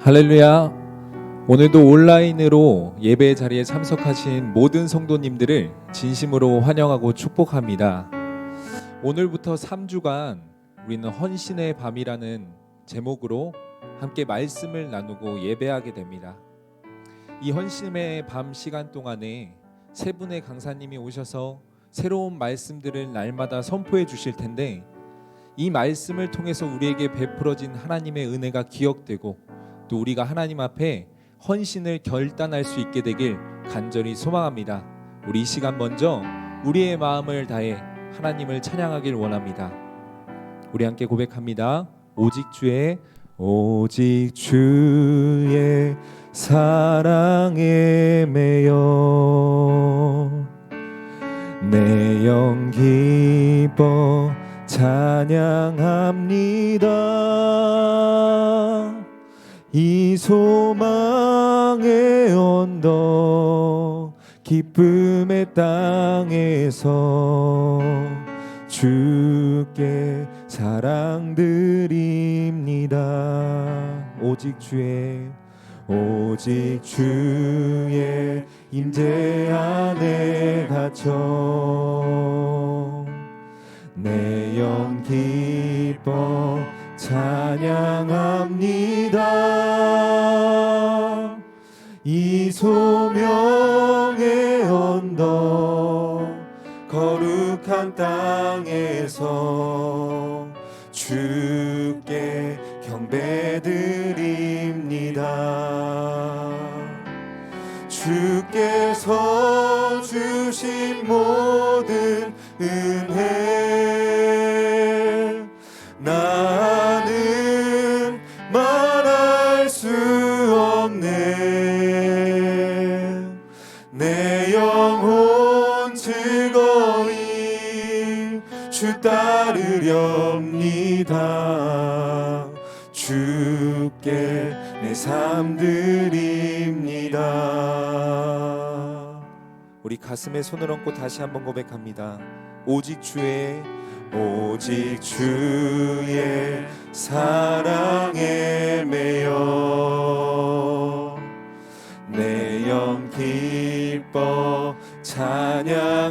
할렐루야. 오늘도 온라인으로 예배 자리에 참석하신 모든 성도님들을 진심으로 환영하고 축복합니다. 오늘부터 3주간 우리는 헌신의 밤이라는 제목으로 함께 말씀을 나누고 예배하게 됩니다. 이 헌신의 밤 시간 동안에 세 분의 강사님이 오셔서 새로운 말씀들을 날마다 선포해 주실 텐데, 이 말씀을 통해서 우리에게 베풀어진 하나님의 은혜가 기억되고 또 우리가 하나님 앞에 헌신을 결단할 수 있게 되길 간절히 소망합니다. 우리 이 시간 먼저 우리의 마음을 다해 하나님을 찬양하길 원합니다. 우리 함께 고백합니다. 오직 주의 사랑에 매여 내 영 기뻐 찬양합니다. 이 소망의 언덕 기쁨의 땅에서 주께 사랑드립니다. 오직 주의 임재 안에 갇혀 내 영 기뻐 찬양합니다. 이 소명의 언덕 거룩한 땅에서 주께 경배드립니다. 주께서 주신 모든 은혜 나는 말할 수 없네. 내 영혼 즐거이 주 따르렵니다. 주께 내 삶 드립니다. 우리 가슴에 손을 얹고 다시 한번 고백합니다. 오직 주의 사랑에 매여 내 영 기뻐 찬양합니다.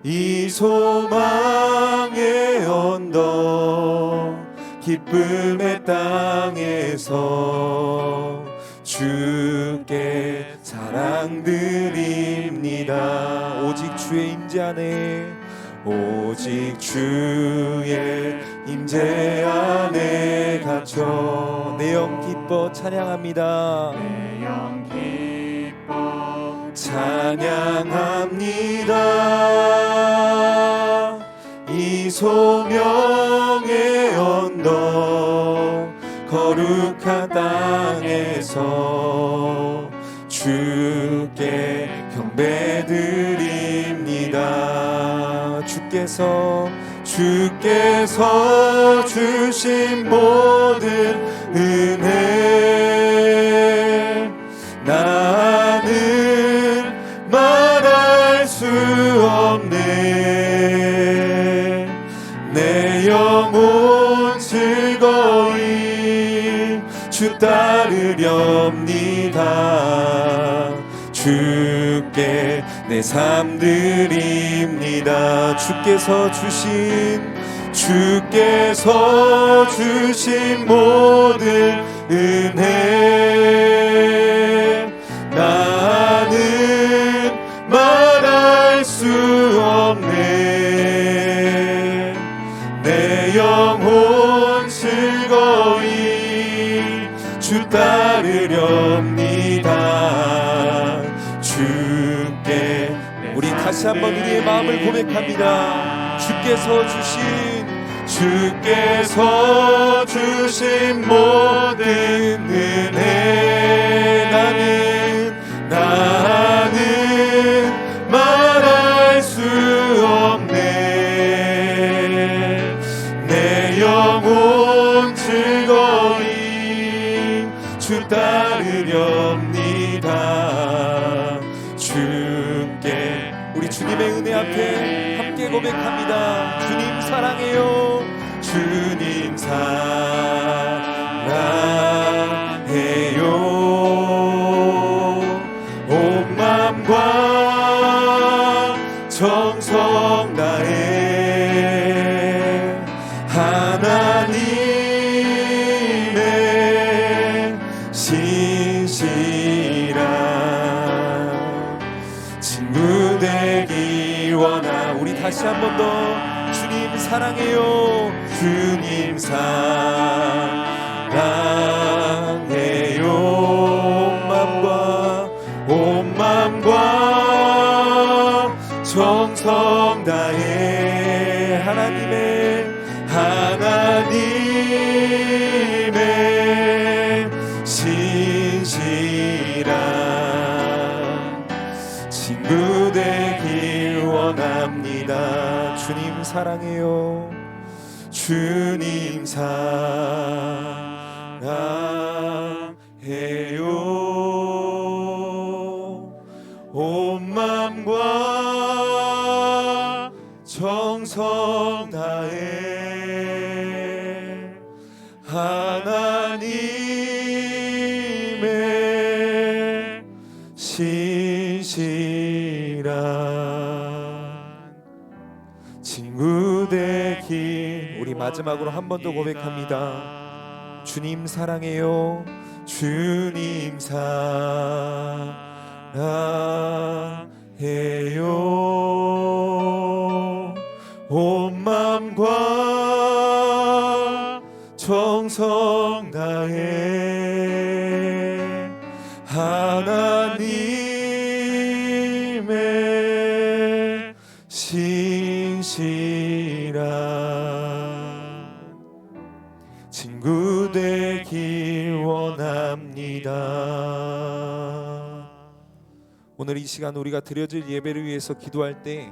이 소망의 언덕 기쁨의 땅에서 주께 사랑드립니다. 오직 주의 임재 안에 갇혀 내 영 기뻐 찬양합니다. 내 영 기뻐 찬양합니다. 이 소명의 언덕 거룩한 땅에서 주께 경배드립니다. 주께서 주신 모든 은혜 나는 말할 수 없네. 내 영혼 즐거이 주 따르렵니다. 주께 내 삶 드립니다. 주께서 주신 모든 은혜 나는 말할 수 없네. 내 영혼 즐거이 주 따르렵니다. 주께 우리 다시 한번 우리의 마음을 고백합니다. 주께서 주신 모든 은혜 나는 말할 수 없네. 내 영혼 즐거이 주 따르렵니다. 주께 우리 주님의 은혜 앞에 함께 고백합니다. 주님 사랑해요. 주님 사랑해요. 온 맘과 정성 다해 하나님의 신실한 친구 되기 원하. 우리 다시 한 번 더 주님 사랑해요. 주님 사랑해요. 온 맘과 정성 다해 하나님의 신실한 친구 되길 원합니다. 주님 사랑해요. 주님 사랑해요. 온 맘과 정성 다해 하나님의 신실한 친구 되기. 우리 마지막으로 한 번 더 고백합니다. 주님 사랑해요. 주님 사랑해요. 온 맘과 정성 다해 하나님의 신실한 친구 되길 원합니다. 오늘 이 시간 우리가 드려질 예배를 위해서 기도할 때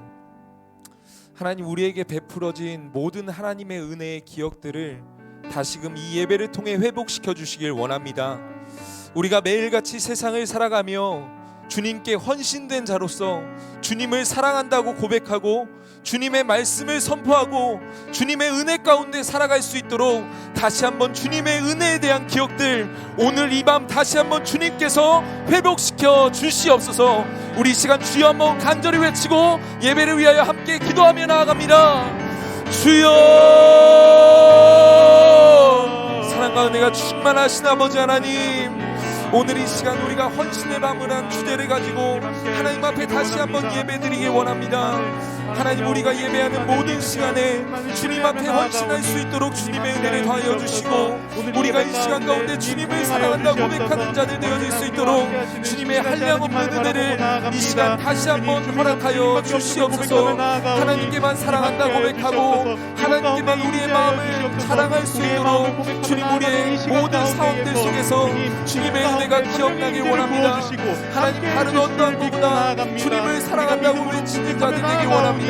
하나님 우리에게 베풀어진 모든 하나님의 은혜의 기억들을 다시금 이 예배를 통해 회복시켜 주시길 원합니다. 우리가 매일같이 세상을 살아가며 주님께 헌신된 자로서 주님을 사랑한다고 고백하고 주님의 말씀을 선포하고 주님의 은혜 가운데 살아갈 수 있도록 다시 한번 주님의 은혜에 대한 기억들 오늘 이 밤 다시 한번 주님께서 회복시켜 주시옵소서. 우리 시간 주여 한번 간절히 외치고 예배를 위하여 함께 기도하며 나아갑니다. 주여, 사랑과 은혜가 충만하신 아버지 하나님, 오늘 이 시간 우리가 헌신의 밤을 한 주제를 가지고 하나님 앞에 다시 한번 예배드리기 원합니다. 하나님 우리가 예배하는 모든 시간에 주님 앞에 헌신할 수 있도록 주님의 은혜를 더하여 주시고 우리가 이 시간 가운데 주님을 사랑한다고 고백하는 자들 되어질 수 있도록 주님의 한량없는 은혜를 이 시간 다시 한번 허락하여 주시옵소서. 하나님께만 사랑한다고 고백하고 하나님께만 우리의 마음을 자랑할 수 있도록 주님 우리의 모든 상황들 속에서 주님의 은혜가 기억나길 원합니다. 하나님 다른 어떠한 것보다 주님을 사랑한다고 외치는 자들 되길 원합니다.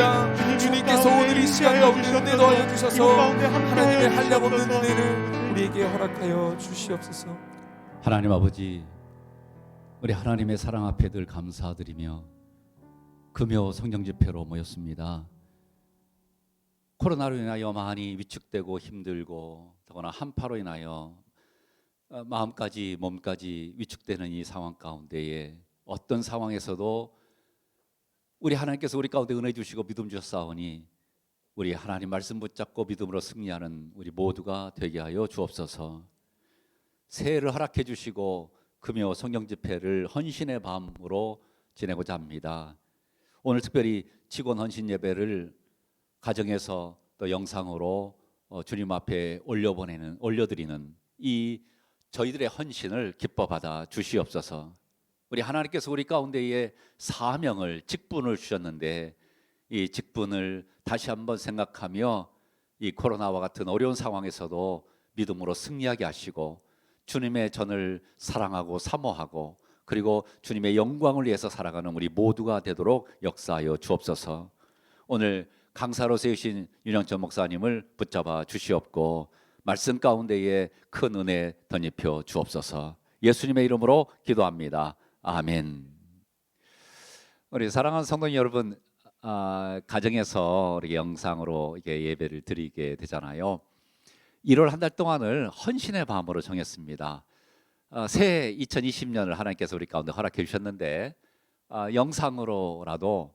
주님께서 오늘 이 시간 가운데 은혜 더하여 주셔서 하나님의 한량없는 은혜를 우리에게 허락하여 주시옵소서. 하나님 아버지, 우리 하나님의 사랑 앞에 늘 감사드리며 금요 성령 집회로 모였습니다. 코로나로 인하여 많이 위축되고 힘들고 더구나 한파로 인하여 마음까지 몸까지 위축되는 이 상황 가운데에 어떤 상황에서도 우리 하나님께서 우리 가운데 은혜 주시고 믿음 주셨사오니 우리 하나님 말씀 붙잡고 믿음으로 승리하는 우리 모두가 되게 하여 주옵소서. 새해를 허락해 주시고 금요 성령 집회를 헌신의 밤으로 지내고자 합니다. 오늘 특별히 직원 헌신 예배를 가정에서 또 영상으로 주님 앞에 올려드리는 이 저희들의 헌신을 기뻐 받아 주시옵소서. 우리 하나님께서 우리 가운데에 사명을, 직분을 주셨는데 이 직분을 다시 한번 생각하며 이 코로나와 같은 어려운 상황에서도 믿음으로 승리하게 하시고 주님의 전을 사랑하고 사모하고 그리고 주님의 영광을 위해서 살아가는 우리 모두가 되도록 역사하여 주옵소서. 오늘 강사로 세우신 윤영천 목사님을 붙잡아 주시옵고 말씀 가운데에 큰 은혜 덧입혀 주옵소서. 예수님의 이름으로 기도합니다. 아멘. 우리 사랑하는 성도님 여러분, 가정에서 이렇게 영상으로 이렇게 예배를 드리게 되잖아요. 1월 한 달 동안을 헌신의 밤으로 정했습니다. 새해 2020년을 하나님께서 우리 가운데 허락해 주셨는데 영상으로라도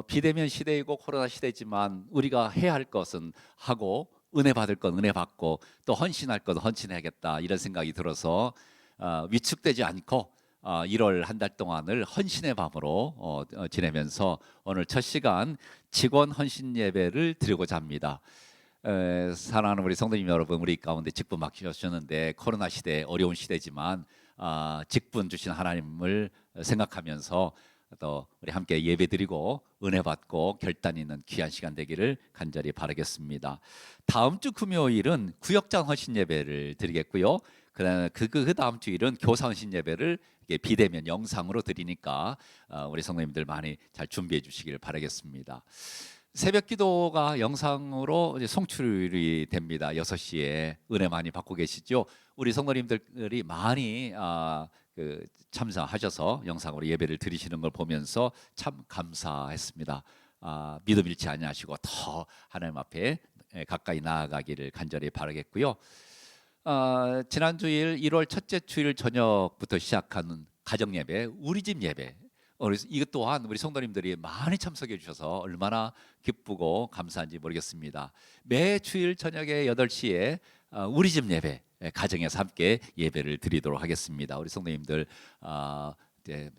비대면 시대이고 코로나 시대지만 우리가 해야 할 것은 하고 은혜 받을 건 은혜 받고 또 헌신할 건 헌신해야겠다 이런 생각이 들어서 위축되지 않고 1월 한 달 동안을 헌신의 밤으로 지내면서 오늘 첫 시간 직원 헌신 예배를 드리고자 합니다. 사랑하는 우리 성도님 여러분, 우리 가운데 직분 맡기셨는데 코로나 시대 어려운 시대지만 직분 주신 하나님을 생각하면서 또 우리 함께 예배드리고 은혜 받고 결단 있는 귀한 시간 되기를 간절히 바라겠습니다. 다음 주 금요일은 구역장 헌신 예배를 드리겠고요. 그다음에 그 다음 주일은 교사 헌신 예배를 비대면 영상으로 드리니까 우리 성도님들 많이 잘 준비해 주시길 바라겠습니다. 새벽 기도가 영상으로 이제 송출이 됩니다. 6시에 은혜 많이 받고 계시죠? 우리 성도님들이 많이 참석하셔서 영상으로 예배를 드리시는 걸 보면서 참 감사했습니다. 믿음 잃지 아니하시고 더 하나님 앞에 가까이 나아가기를 간절히 바라겠고요. 지난 주일 1월 첫째 주일 저녁부터 시작하는 가정 예배, 우리 집 예배. 이것 또한 우리 성도님들이 많이 참석해 주셔서 얼마나 기쁘고 감사한지 모르겠습니다. 매 주일 저녁에 8시에 우리 집 예배, 가정에서 함께 예배를 드리도록 하겠습니다. 우리 성도님들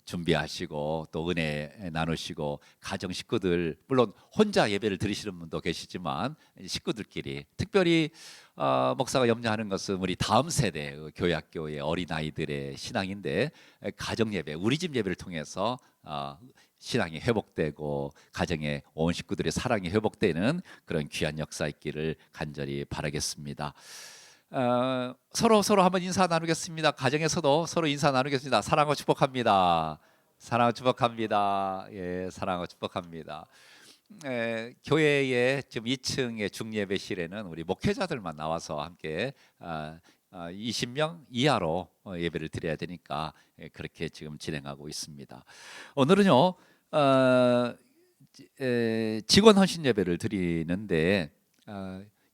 준비하시고 또 은혜 나누시고 가정 식구들, 물론 혼자 예배를 드리시는 분도 계시지만 식구들끼리 특별히 목사가 염려하는 것은 우리 다음 세대 교회학교의 어린아이들의 신앙인데 가정 예배, 우리 집 예배를 통해서 신앙이 회복되고 가정의 온 식구들의 사랑이 회복되는 그런 귀한 역사 있기를 간절히 바라겠습니다. 서로 한번 인사 나누겠습니다. 가정에서도 서로 인사 나누겠습니다. 사랑하고 축복합니다. 사랑하고 축복합니다. 예, 사랑하고 축복합니다. 교회의 지금 2층의 중예배실에는 우리 목회자들만 나와서 함께 20명 이하로 예배를 드려야 되니까 그렇게 지금 진행하고 있습니다. 오늘은요 직원 헌신 예배를 드리는데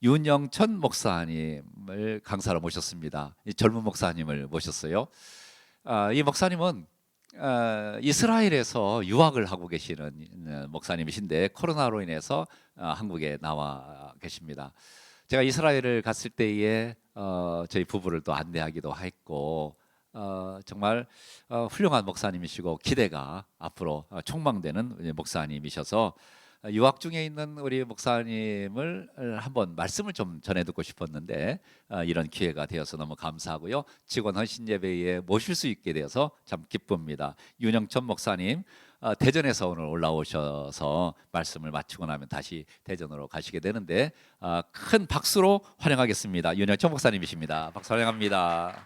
윤영천 목사님을 강사로 모셨습니다. 이 젊은 목사님을 모셨어요. 이 목사님은 이스라엘에서 유학을 하고 계시는 목사님이신데 코로나로 인해서 한국에 나와 계십니다. 제가 이스라엘을 갔을 때에 저희 부부를 또 안내하기도 했고 정말 훌륭한 목사님이시고 기대가 앞으로 촉망되는 목사님이셔서 유학 중에 있는 우리 목사님을 한번 말씀을 좀 전해 듣고 싶었는데 이런 기회가 되어서 너무 감사하고요. 직원 헌신 예배에 모실 수 있게 되어서 참 기쁩니다. 윤영천 목사님 대전에서 오늘 올라오셔서 말씀을 마치고 나면 다시 대전으로 가시게 되는데 큰 박수로 환영하겠습니다. 윤영천 목사님이십니다. 박수 환영합니다.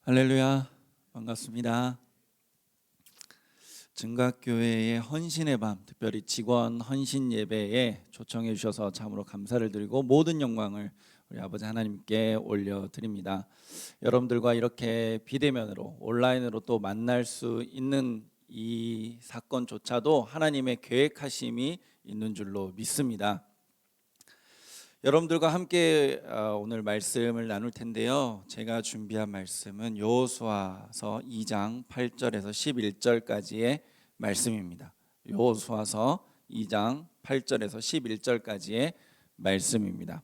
할렐루야, 반갑습니다. 증각교회의 헌신의 밤, 특별히 직원 헌신 예배에 초청해 주셔서 참으로 감사를 드리고 모든 영광을 우리 아버지 하나님께 올려드립니다. 여러분들과 이렇게 비대면으로 온라인으로 또 만날 수 있는 이 사건조차도 하나님의 계획하심이 있는 줄로 믿습니다. 여러분들과 함께 오늘 말씀을 나눌 텐데요. 제가 준비한 말씀은 여호수아서 2장 8절에서 11절까지의 말씀입니다. 여호수아서 2장 8절에서 11절까지의 말씀입니다.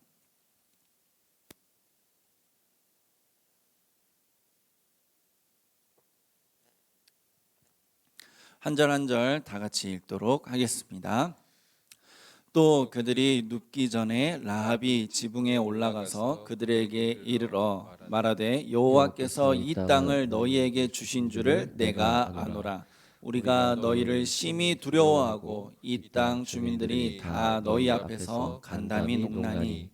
한 절 한 절 다 같이 읽도록 하겠습니다. 또 그들이 눕기 전에 라합이 지붕에 올라가서 그들에게 이르러 말하되 여호와께서 이 땅을 너희에게 주신 줄을 내가 아노라. 우리가 너희를 심히 두려워하고 이 땅 주민들이 다 너희 앞에서 간담이 녹나니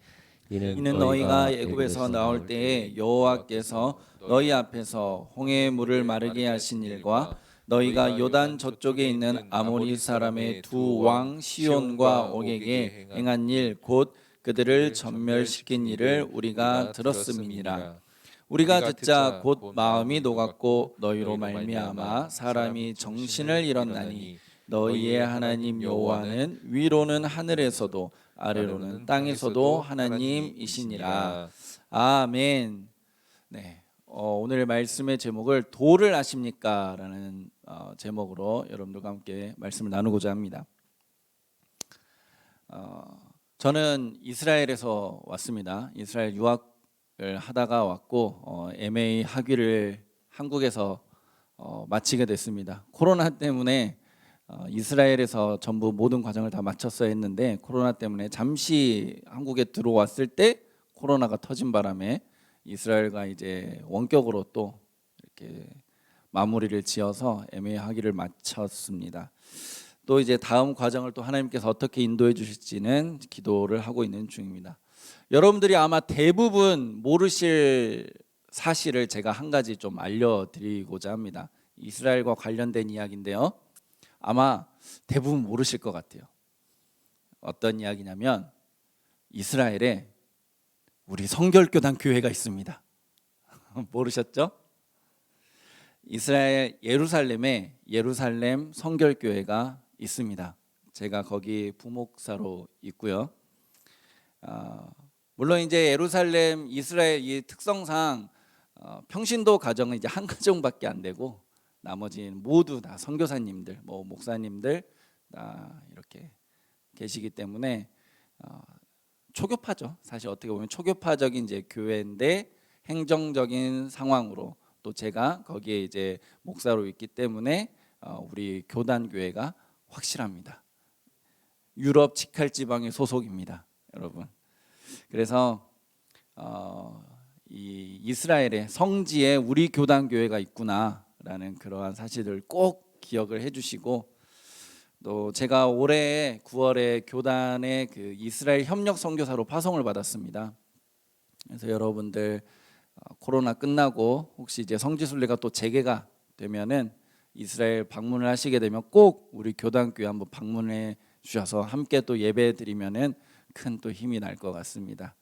이는 너희가 애굽에서 나올 때에 여호와께서 너희 앞에서 홍해의 물을 마르게 하신 일과 너희가 요단 저쪽에 있는 아모리 사람의 두 왕 시온과 옥에게 행한 일 곧 그들을 전멸시킨 일을 우리가 들었음이니라. 우리가 듣자 곧 마음이 녹았고 너희로 말미암아 사람이 정신을 잃었나니 너희의 하나님 여호와는 위로는 하늘에서도 아래로는 땅에서도 하나님이시니라. 아멘. 네, 오늘 말씀의 제목을 도를 아십니까? 라는 제목으로 여러분들과 함께 말씀을 나누고자 합니다. 저는 이스라엘에서 왔습니다. 이스라엘 유학을 하다가 왔고 MA 학위를 한국에서 마치게 됐습니다. 코로나 때문에 이스라엘에서 전부 모든 과정을 다 마쳤어야 했는데 코로나 때문에 잠시 한국에 들어왔을 때 코로나가 터진 바람에 이스라엘과 이제 원격으로 또 이렇게 마무리를 지어서 MA 학위를 마쳤습니다. 또 이제 다음 과정을 또 하나님께서 어떻게 인도해 주실지는 기도를 하고 있는 중입니다. 여러분들이 아마 대부분 모르실 사실을 제가 한 가지 좀 알려드리고자 합니다. 이스라엘과 관련된 이야기인데요. 아마 대부분 모르실 것 같아요. 어떤 이야기냐면 이스라엘에 우리 성결교단 교회가 있습니다. 모르셨죠? 이스라엘 예루살렘에 예루살렘 성결교회가 있습니다. 제가 거기 부목사로 있고요. 물론 이제 예루살렘 이스라엘 이 특성상 평신도 가정은 이제 한 가정밖에 안 되고 나머지는 모두 다 선교사님들, 뭐 목사님들 다 이렇게 계시기 때문에 초교파죠. 사실 어떻게 보면 초교파적인 이제 교회인데 행정적인 상황으로 또 제가 거기에 이제 목사로 있기 때문에 우리 교단 교회가 확실합니다. 유럽 치칼 지방의 소속입니다, 여러분. 그래서 이 이스라엘의 성지에 우리 교단 교회가 있구나라는 그러한 사실을 꼭 기억을 해주시고 또 제가 올해 9월에 교단의 그 이스라엘 협력 선교사로 파송을 받았습니다. 그래서 여러분들 코로나 끝나고 혹시 이제 성지순례가 또 재개가 되면은 이스라엘 방문을 하시게 되면 꼭 우리 교단교회 한번 방문해 주셔서 함께 또 예배 드리면은 큰 또 힘이 날 것 같습니다.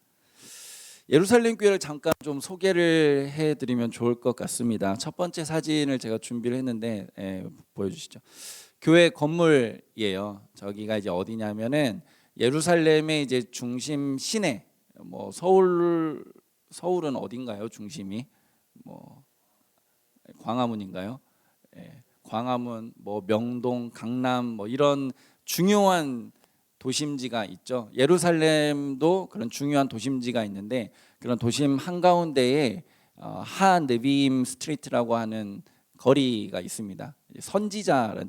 예루살렘 교회를 잠깐 좀 소개를 해드리면 좋을 것 같습니다. 첫 번째 사진을 제가 준비를 했는데 보여주시죠. 교회 건물이에요. 저기가 이제 어디냐면은 예루살렘의 이제 중심 시내, 뭐 서울은 어딘가요? 중심이 뭐 광화문인가요? 광화문, 뭐 명동, 강남 뭐 이런 중요한 도심지가 있죠. 예루살렘도 그런 중요한 도심지가 있는데 그런 도심 한가운데에 하네비임 스트리트라고 하는 거리가 있습니다. 선지자라는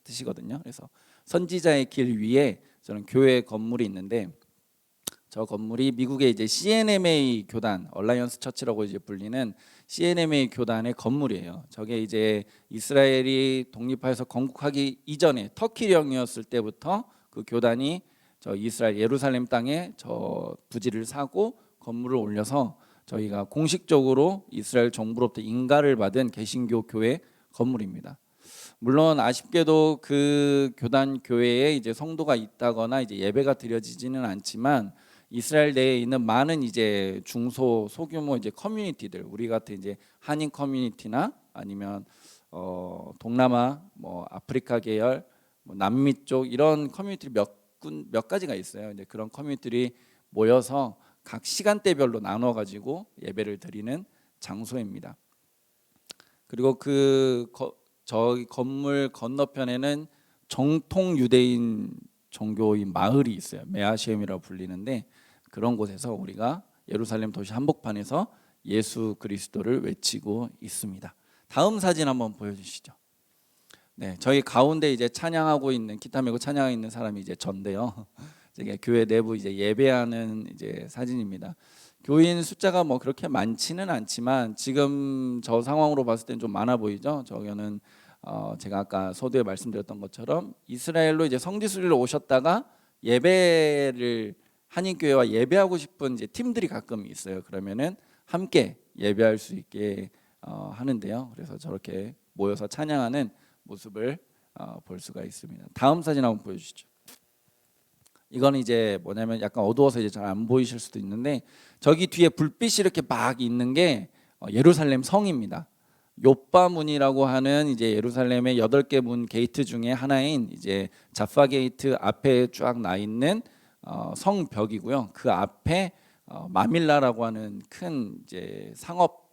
뜻이거든요. 그래서 선지자의 길 위에 저는 교회 건물이 있는데 저 건물이 미국의 이제 CNMA 교단, 얼라이언스 처치라고 이제 불리는 CNMA 교단의 건물이에요. 저게 이제 이스라엘이 독립하여서 건국하기 이전에 터키령이었을 때부터 그 교단이 저 이스라엘 예루살렘 땅에 저 부지를 사고 건물을 올려서 저희가 공식적으로 이스라엘 정부로부터 인가를 받은 개신교 교회 건물입니다. 물론 아쉽게도 그 교단 교회에 이제 성도가 있다거나 이제 예배가 드려지지는 않지만 이스라엘 내에 있는 많은 이제 중소 소규모 이제 커뮤니티들, 우리 같은 이제 한인 커뮤니티나 아니면 동남아, 뭐 아프리카 계열, 뭐 남미 쪽 이런 커뮤니티 몇 가지가 있어요. 이제 그런 커뮤니티들이 모여서 각 시간대별로 나눠 가지고 예배를 드리는 장소입니다. 그리고 저희 건물 건너편에는 정통 유대인 종교인 마을이 있어요. 메아시엠이라고 불리는데 그런 곳에서 우리가 예루살렘 도시 한복판에서 예수 그리스도를 외치고 있습니다. 다음 사진 한번 보여주시죠. 네, 저희 가운데 이제 찬양하고 있는 기타 메고 찬양하고 있는 사람이 이제 전데요. 이게 교회 내부 이제 예배하는 이제 사진입니다. 교인 숫자가 뭐 그렇게 많지는 않지만 지금 저 상황으로 봤을 때는 좀 많아 보이죠. 저기는 제가 아까 서두에 말씀드렸던 것처럼 이스라엘로 이제 성지순례로 오셨다가 예배를 한인교회와 예배하고 싶은 이제 팀들이 가끔 있어요. 그러면은 함께 예배할 수 있게 하는데요. 그래서 저렇게 모여서 찬양하는 모습을 볼 수가 있습니다. 다음 사진 한번 보여주시죠. 이거는 이제 뭐냐면 약간 어두워서 이제 잘 안 보이실 수도 있는데 저기 뒤에 불빛이 이렇게 막 있는 게 예루살렘 성입니다. 욥바문이라고 하는 이제 예루살렘의 8개 문 게이트 중에 하나인 이제 자파 게이트 앞에 쫙 나 있는 성벽이고요. 그 앞에 마밀라라고 하는 큰 이제 상업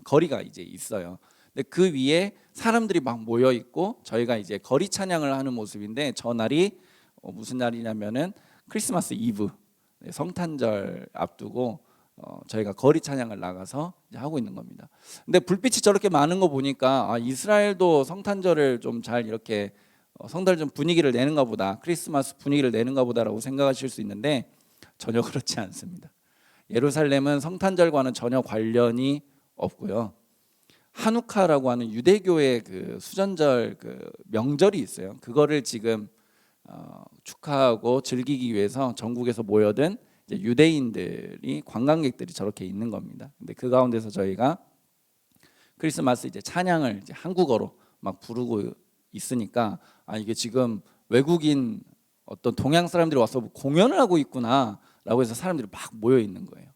거리가 이제 있어요. 근데 그 위에 사람들이 막 모여 있고 저희가 이제 거리 찬양을 하는 모습인데 저 날이 무슨 날이냐면은 크리스마스 이브 성탄절 앞두고 저희가 거리 찬양을 나가서 이제 하고 있는 겁니다. 근데 불빛이 저렇게 많은 거 보니까 이스라엘도 성탄절을 좀 잘 이렇게 성달 좀 분위기를 내는가 보다, 크리스마스 분위기를 내는가 보다라고 생각하실 수 있는데 전혀 그렇지 않습니다. 예루살렘은 성탄절과는 전혀 관련이 없고요. 하누카라고 하는 유대교의 그 수전절 그 명절이 있어요. 그거를 지금 축하하고 즐기기 위해서 전국에서 모여든 이제 유대인들이 관광객들이 저렇게 있는 겁니다. 근데 그 가운데서 저희가 크리스마스 이제 찬양을 이제 한국어로 막 부르고 있으니까 이게 지금 외국인 어떤 동양 사람들이 와서 공연을 하고 있구나라고 해서 사람들이 막 모여 있는 거예요.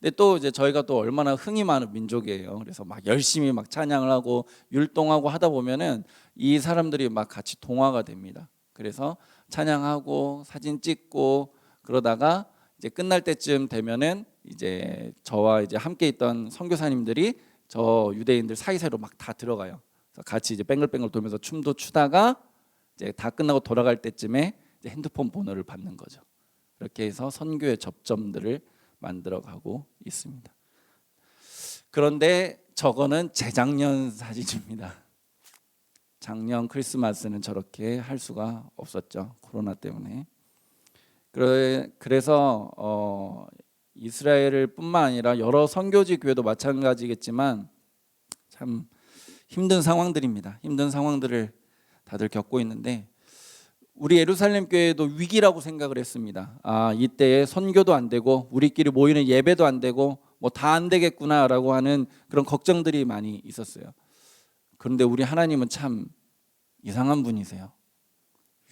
근데 또 이제 저희가 또 얼마나 흥이 많은 민족이에요. 그래서 막 열심히 막 찬양을 하고 율동하고 하다 보면은 이 사람들이 막 같이 동화가 됩니다. 그래서 찬양하고 사진 찍고 그러다가 이제 끝날 때쯤 되면은 이제 저와 이제 함께 있던 선교사님들이 저 유대인들 사이사이로 막 다 들어가요. 그래서 같이 이제 뱅글뱅글 돌면서 춤도 추다가 이제 다 끝나고 돌아갈 때쯤에 이제 핸드폰 번호를 받는 거죠. 그렇게 해서 선교의 접점들을 만들어가고 있습니다. 그런데 저거는 재작년 사진입니다. 작년 크리스마스는 저렇게 할 수가 없었죠. 코로나 때문에. 그래서 이스라엘을 뿐만 아니라 여러 선교지 교회도 마찬가지겠지만 참 힘든 상황들입니다. 힘든 상황들을 다들 겪고 있는데 우리 예루살렘 교회도 위기라고 생각을 했습니다. 이때에 선교도 안 되고 우리끼리 모이는 예배도 안 되고 뭐 다 안 되겠구나라고 하는 그런 걱정들이 많이 있었어요. 그런데 우리 하나님은 참 이상한 분이세요.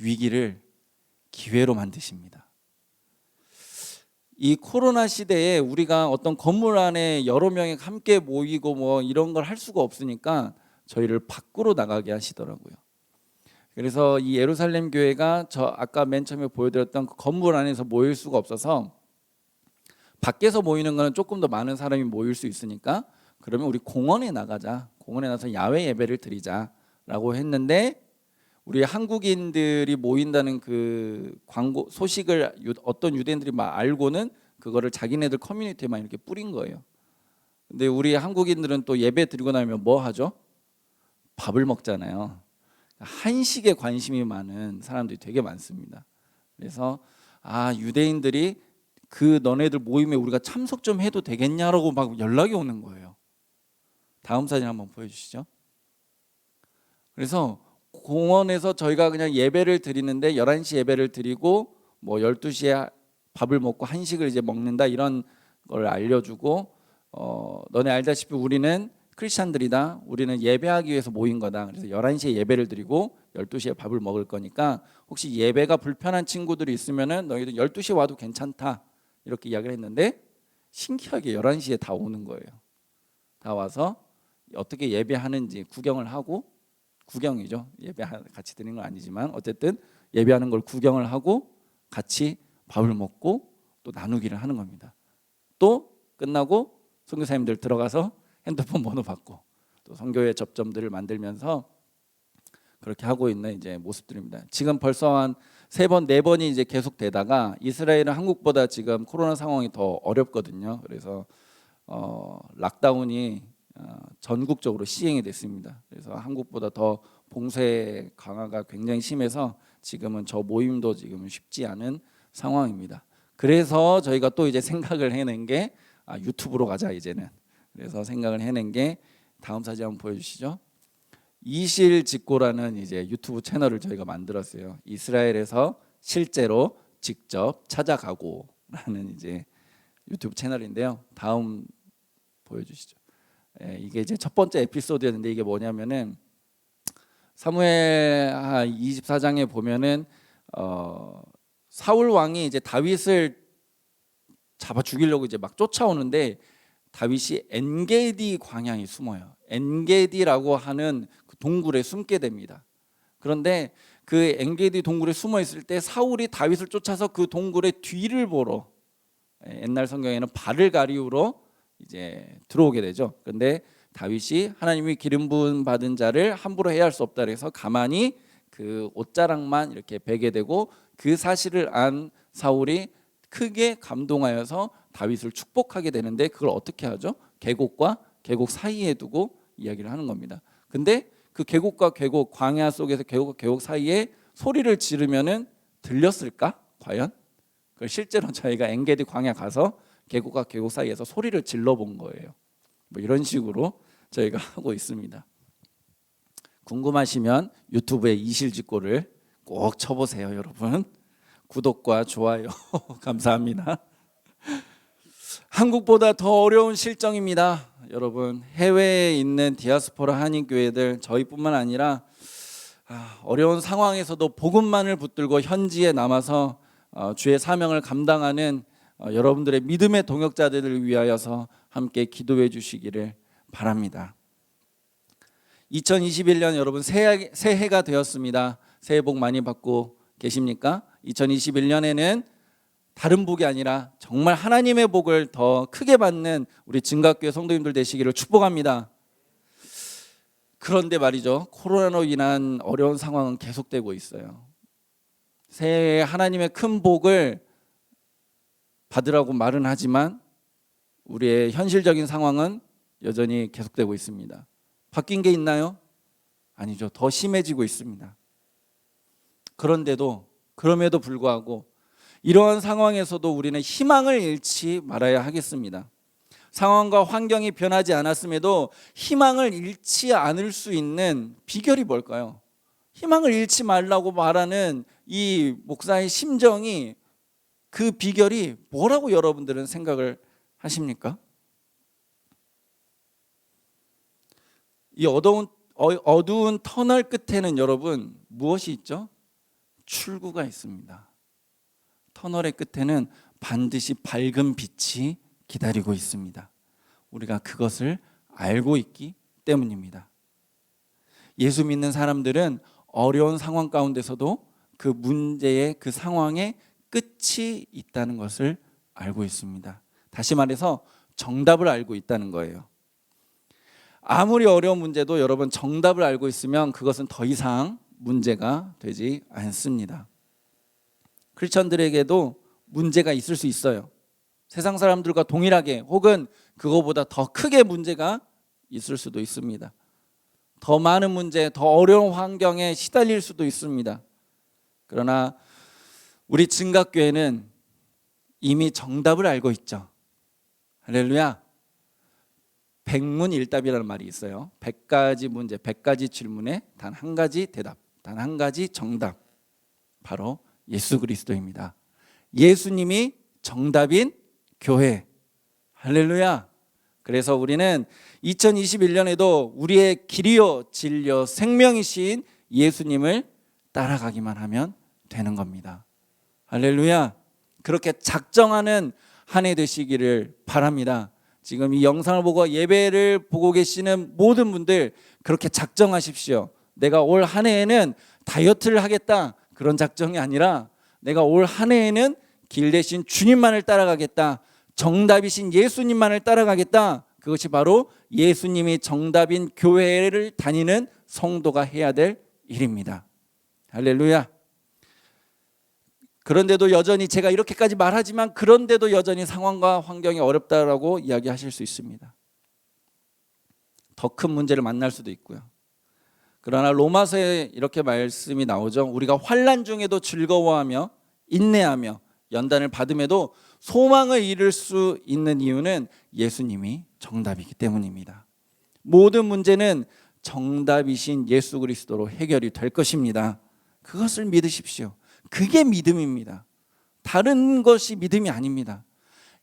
위기를 기회로 만드십니다. 이 코로나 시대에 우리가 어떤 건물 안에 여러 명이 함께 모이고 뭐 이런 걸 할 수가 없으니까 저희를 밖으로 나가게 하시더라고요. 그래서 이 예루살렘 교회가 저 아까 맨 처음에 보여드렸던 그 건물 안에서 모일 수가 없어서 밖에서 모이는 거는 조금 더 많은 사람이 모일 수 있으니까 그러면 우리 공원에 나가자, 공원에 나서 야외 예배를 드리자라고 했는데 우리 한국인들이 모인다는 그 광고 소식을 어떤 유대인들이 막 알고는 그거를 자기네들 커뮤니티에만 이렇게 뿌린 거예요. 근데 우리 한국인들은 또 예배 드리고 나면 뭐 하죠? 밥을 먹잖아요. 한식에 관심이 많은 사람들이 되게 많습니다. 그래서 유대인들이 그 너네들 모임에 우리가 참석 좀 해도 되겠냐라고 막 연락이 오는 거예요. 다음 사진 한번 보여주시죠. 그래서 공원에서 저희가 그냥 예배를 드리는데 11시 예배를 드리고 뭐 12시에 밥을 먹고 한식을 이제 먹는다 이런 걸 알려주고 너네 알다시피 우리는 크리스찬들이다. 우리는 예배하기 위해서 모인 거다. 그래서 11시에 예배를 드리고 12시에 밥을 먹을 거니까 혹시 예배가 불편한 친구들이 있으면은 너희들 12시에 와도 괜찮다. 이렇게 이야기를 했는데 신기하게 11시에 다 오는 거예요. 다 와서 어떻게 예배하는지 구경을 하고 구경이죠. 예배 같이 드리는 건 아니지만 어쨌든 예배하는 걸 구경을 하고 같이 밥을 먹고 또 나누기를 하는 겁니다. 또 끝나고 선교사님들 들어가서 핸드폰 번호 받고 또 선교의 접점들을 만들면서 그렇게 하고 있는 이제 모습들입니다. 지금 벌써 한 3번, 4번이 이제 계속 되다가 이스라엘은 한국보다 지금 코로나 상황이 더 어렵거든요. 그래서 락다운이 전국적으로 시행이 됐습니다. 그래서 한국보다 더 봉쇄 강화가 굉장히 심해서 지금은 저 모임도 지금은 쉽지 않은 상황입니다. 그래서 저희가 또 이제 생각을 해낸 게 유튜브로 가자 이제는. 그래서 생각을 해낸 게 다음 사진 한번 보여주시죠. 이실직고라는 이제 유튜브 채널을 저희가 만들었어요. 이스라엘에서 실제로 직접 찾아가고라는 이제 유튜브 채널인데요. 다음 보여주시죠. 이게 이제 첫 번째 에피소드였는데 이게 뭐냐면은 사무엘 24장에 보면은 사울 왕이 이제 다윗을 잡아 죽이려고 이제 막 쫓아오는데 다윗이 엔게디 광야에 숨어요. 엔게디라고 하는 그 동굴에 숨게 됩니다. 그런데 그 엔게디 동굴에 숨어 있을 때 사울이 다윗을 쫓아서 그 동굴의 뒤를 보러, 옛날 성경에는 발을 가리우러 이제 들어오게 되죠. 그런데 다윗이 하나님이 기름 부음 받은 자를 함부로 해야 할 수 없다 그래서 가만히 그 옷자락만 이렇게 베게 되고, 그 사실을 안 사울이 크게 감동하여서 다윗을 축복하게 되는데, 그걸 어떻게 하죠? 계곡과 계곡 사이에 두고 이야기를 하는 겁니다. 근데 그 계곡과 계곡, 광야 속에서 계곡과 계곡 사이에 소리를 지르면은 들렸을까? 과연? 그걸 실제로 저희가 엔게디 광야 가서 계곡과 계곡 사이에서 소리를 질러본 거예요. 뭐 이런 식으로 저희가 하고 있습니다. 궁금하시면 유튜브에 이실직고를 꼭 쳐보세요, 여러분. 구독과 좋아요 감사합니다. 한국보다 더 어려운 실정입니다. 여러분, 해외에 있는 디아스포라 한인교회들, 저희뿐만 아니라 어려운 상황에서도 복음만을 붙들고 현지에 남아서 주의 사명을 감당하는 여러분들의 믿음의 동역자들을 위하여서 함께 기도해 주시기를 바랍니다. 2021년 여러분 새해가 되었습니다. 새해 복 많이 받고 계십니까? 2021년에는 다른 복이 아니라 정말 하나님의 복을 더 크게 받는 우리 증각교회 성도님들 되시기를 축복합니다. 그런데 말이죠, 코로나로 인한 어려운 상황은 계속되고 있어요. 새해에 하나님의 큰 복을 받으라고 말은 하지만 우리의 현실적인 상황은 여전히 계속되고 있습니다. 바뀐 게 있나요? 아니죠. 더 심해지고 있습니다. 그럼에도 불구하고 이러한 상황에서도 우리는 희망을 잃지 말아야 하겠습니다. 상황과 환경이 변하지 않았음에도 희망을 잃지 않을 수 있는 비결이 뭘까요? 희망을 잃지 말라고 말하는 이 목사의 심정이, 그 비결이 뭐라고 여러분들은 생각을 하십니까? 이 어두운 터널 끝에는 여러분 무엇이 있죠? 출구가 있습니다. 터널의 끝에는 반드시 밝은 빛이 기다리고 있습니다. 우리가 그것을 알고 있기 때문입니다. 예수 믿는 사람들은 어려운 상황 가운데서도 그 문제의 그 상황에 끝이 있다는 것을 알고 있습니다. 다시 말해서 정답을 알고 있다는 거예요. 아무리 어려운 문제도 여러분 정답을 알고 있으면 그것은 더 이상 문제가 되지 않습니다. 크리스천들에게도 문제가 있을 수 있어요. 세상 사람들과 동일하게 혹은 그거보다 더 크게 문제가 있을 수도 있습니다. 더 많은 문제, 더 어려운 환경에 시달릴 수도 있습니다. 그러나 우리 증각교회는 이미 정답을 알고 있죠. 할렐루야. 백문일답이라는 말이 있어요. 100가지 문제, 100가지 질문에 단 한 가지 대답, 단 한 가지 정답, 바로 예수 그리스도입니다. 예수님이 정답인 교회. 할렐루야. 그래서 우리는 2021년에도 우리의 길이요 진리요 생명이신 예수님을 따라가기만 하면 되는 겁니다. 할렐루야. 그렇게 작정하는 한 해 되시기를 바랍니다. 지금 이 영상을 보고 예배를 보고 계시는 모든 분들 그렇게 작정하십시오. 내가 올 한 해에는 다이어트를 하겠다, 그런 작정이 아니라 내가 올 한 해에는 길 대신 주님만을 따라가겠다, 정답이신 예수님만을 따라가겠다. 그것이 바로 예수님이 정답인 교회를 다니는 성도가 해야 될 일입니다. 할렐루야. 그런데도 여전히 제가 이렇게까지 말하지만 그런데도 여전히 상황과 환경이 어렵다라고 이야기하실 수 있습니다. 더 큰 문제를 만날 수도 있고요. 그러나 로마서에 이렇게 말씀이 나오죠. 우리가 환난 중에도 즐거워하며 인내하며 연단을 받음에도 소망을 이룰 수 있는 이유는 예수님이 정답이기 때문입니다. 모든 문제는 정답이신 예수 그리스도로 해결이 될 것입니다. 그것을 믿으십시오. 그게 믿음입니다. 다른 것이 믿음이 아닙니다.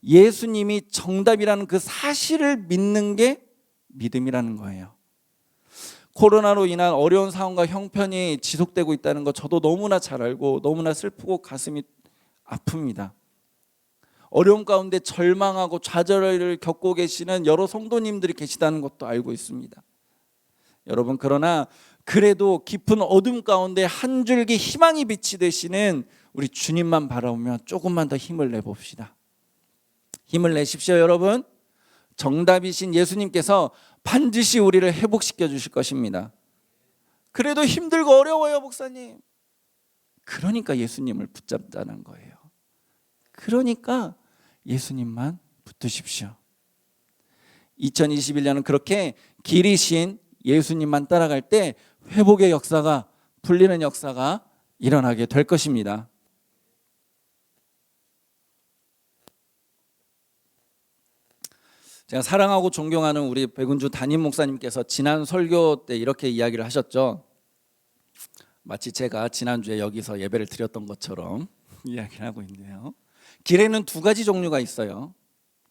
예수님이 정답이라는 그 사실을 믿는 게 믿음이라는 거예요. 코로나로 인한 어려운 상황과 형편이 지속되고 있다는 거 저도 너무나 잘 알고 너무나 슬프고 가슴이 아픕니다. 어려움 가운데 절망하고 좌절을 겪고 계시는 여러 성도님들이 계시다는 것도 알고 있습니다. 여러분, 그러나 그래도 깊은 어둠 가운데 한 줄기 희망이 빛이 되시는 우리 주님만 바라보며 조금만 더 힘을 내봅시다. 힘을 내십시오, 여러분. 정답이신 예수님께서 반드시 우리를 회복시켜 주실 것입니다. 그래도 힘들고 어려워요, 목사님. 그러니까 예수님을 붙잡자는 거예요. 그러니까 예수님만 붙드십시오. 2021년은 그렇게 길이신 예수님만 따라갈 때 회복의 역사가, 풀리는 역사가 일어나게 될 것입니다. 제가 사랑하고 존경하는 우리 백운주 담임 목사님께서 지난 설교 때 이렇게 이야기를 하셨죠. 마치 제가 지난주에 여기서 예배를 드렸던 것처럼 이야기를 하고 있네요. 길에는 두 가지 종류가 있어요.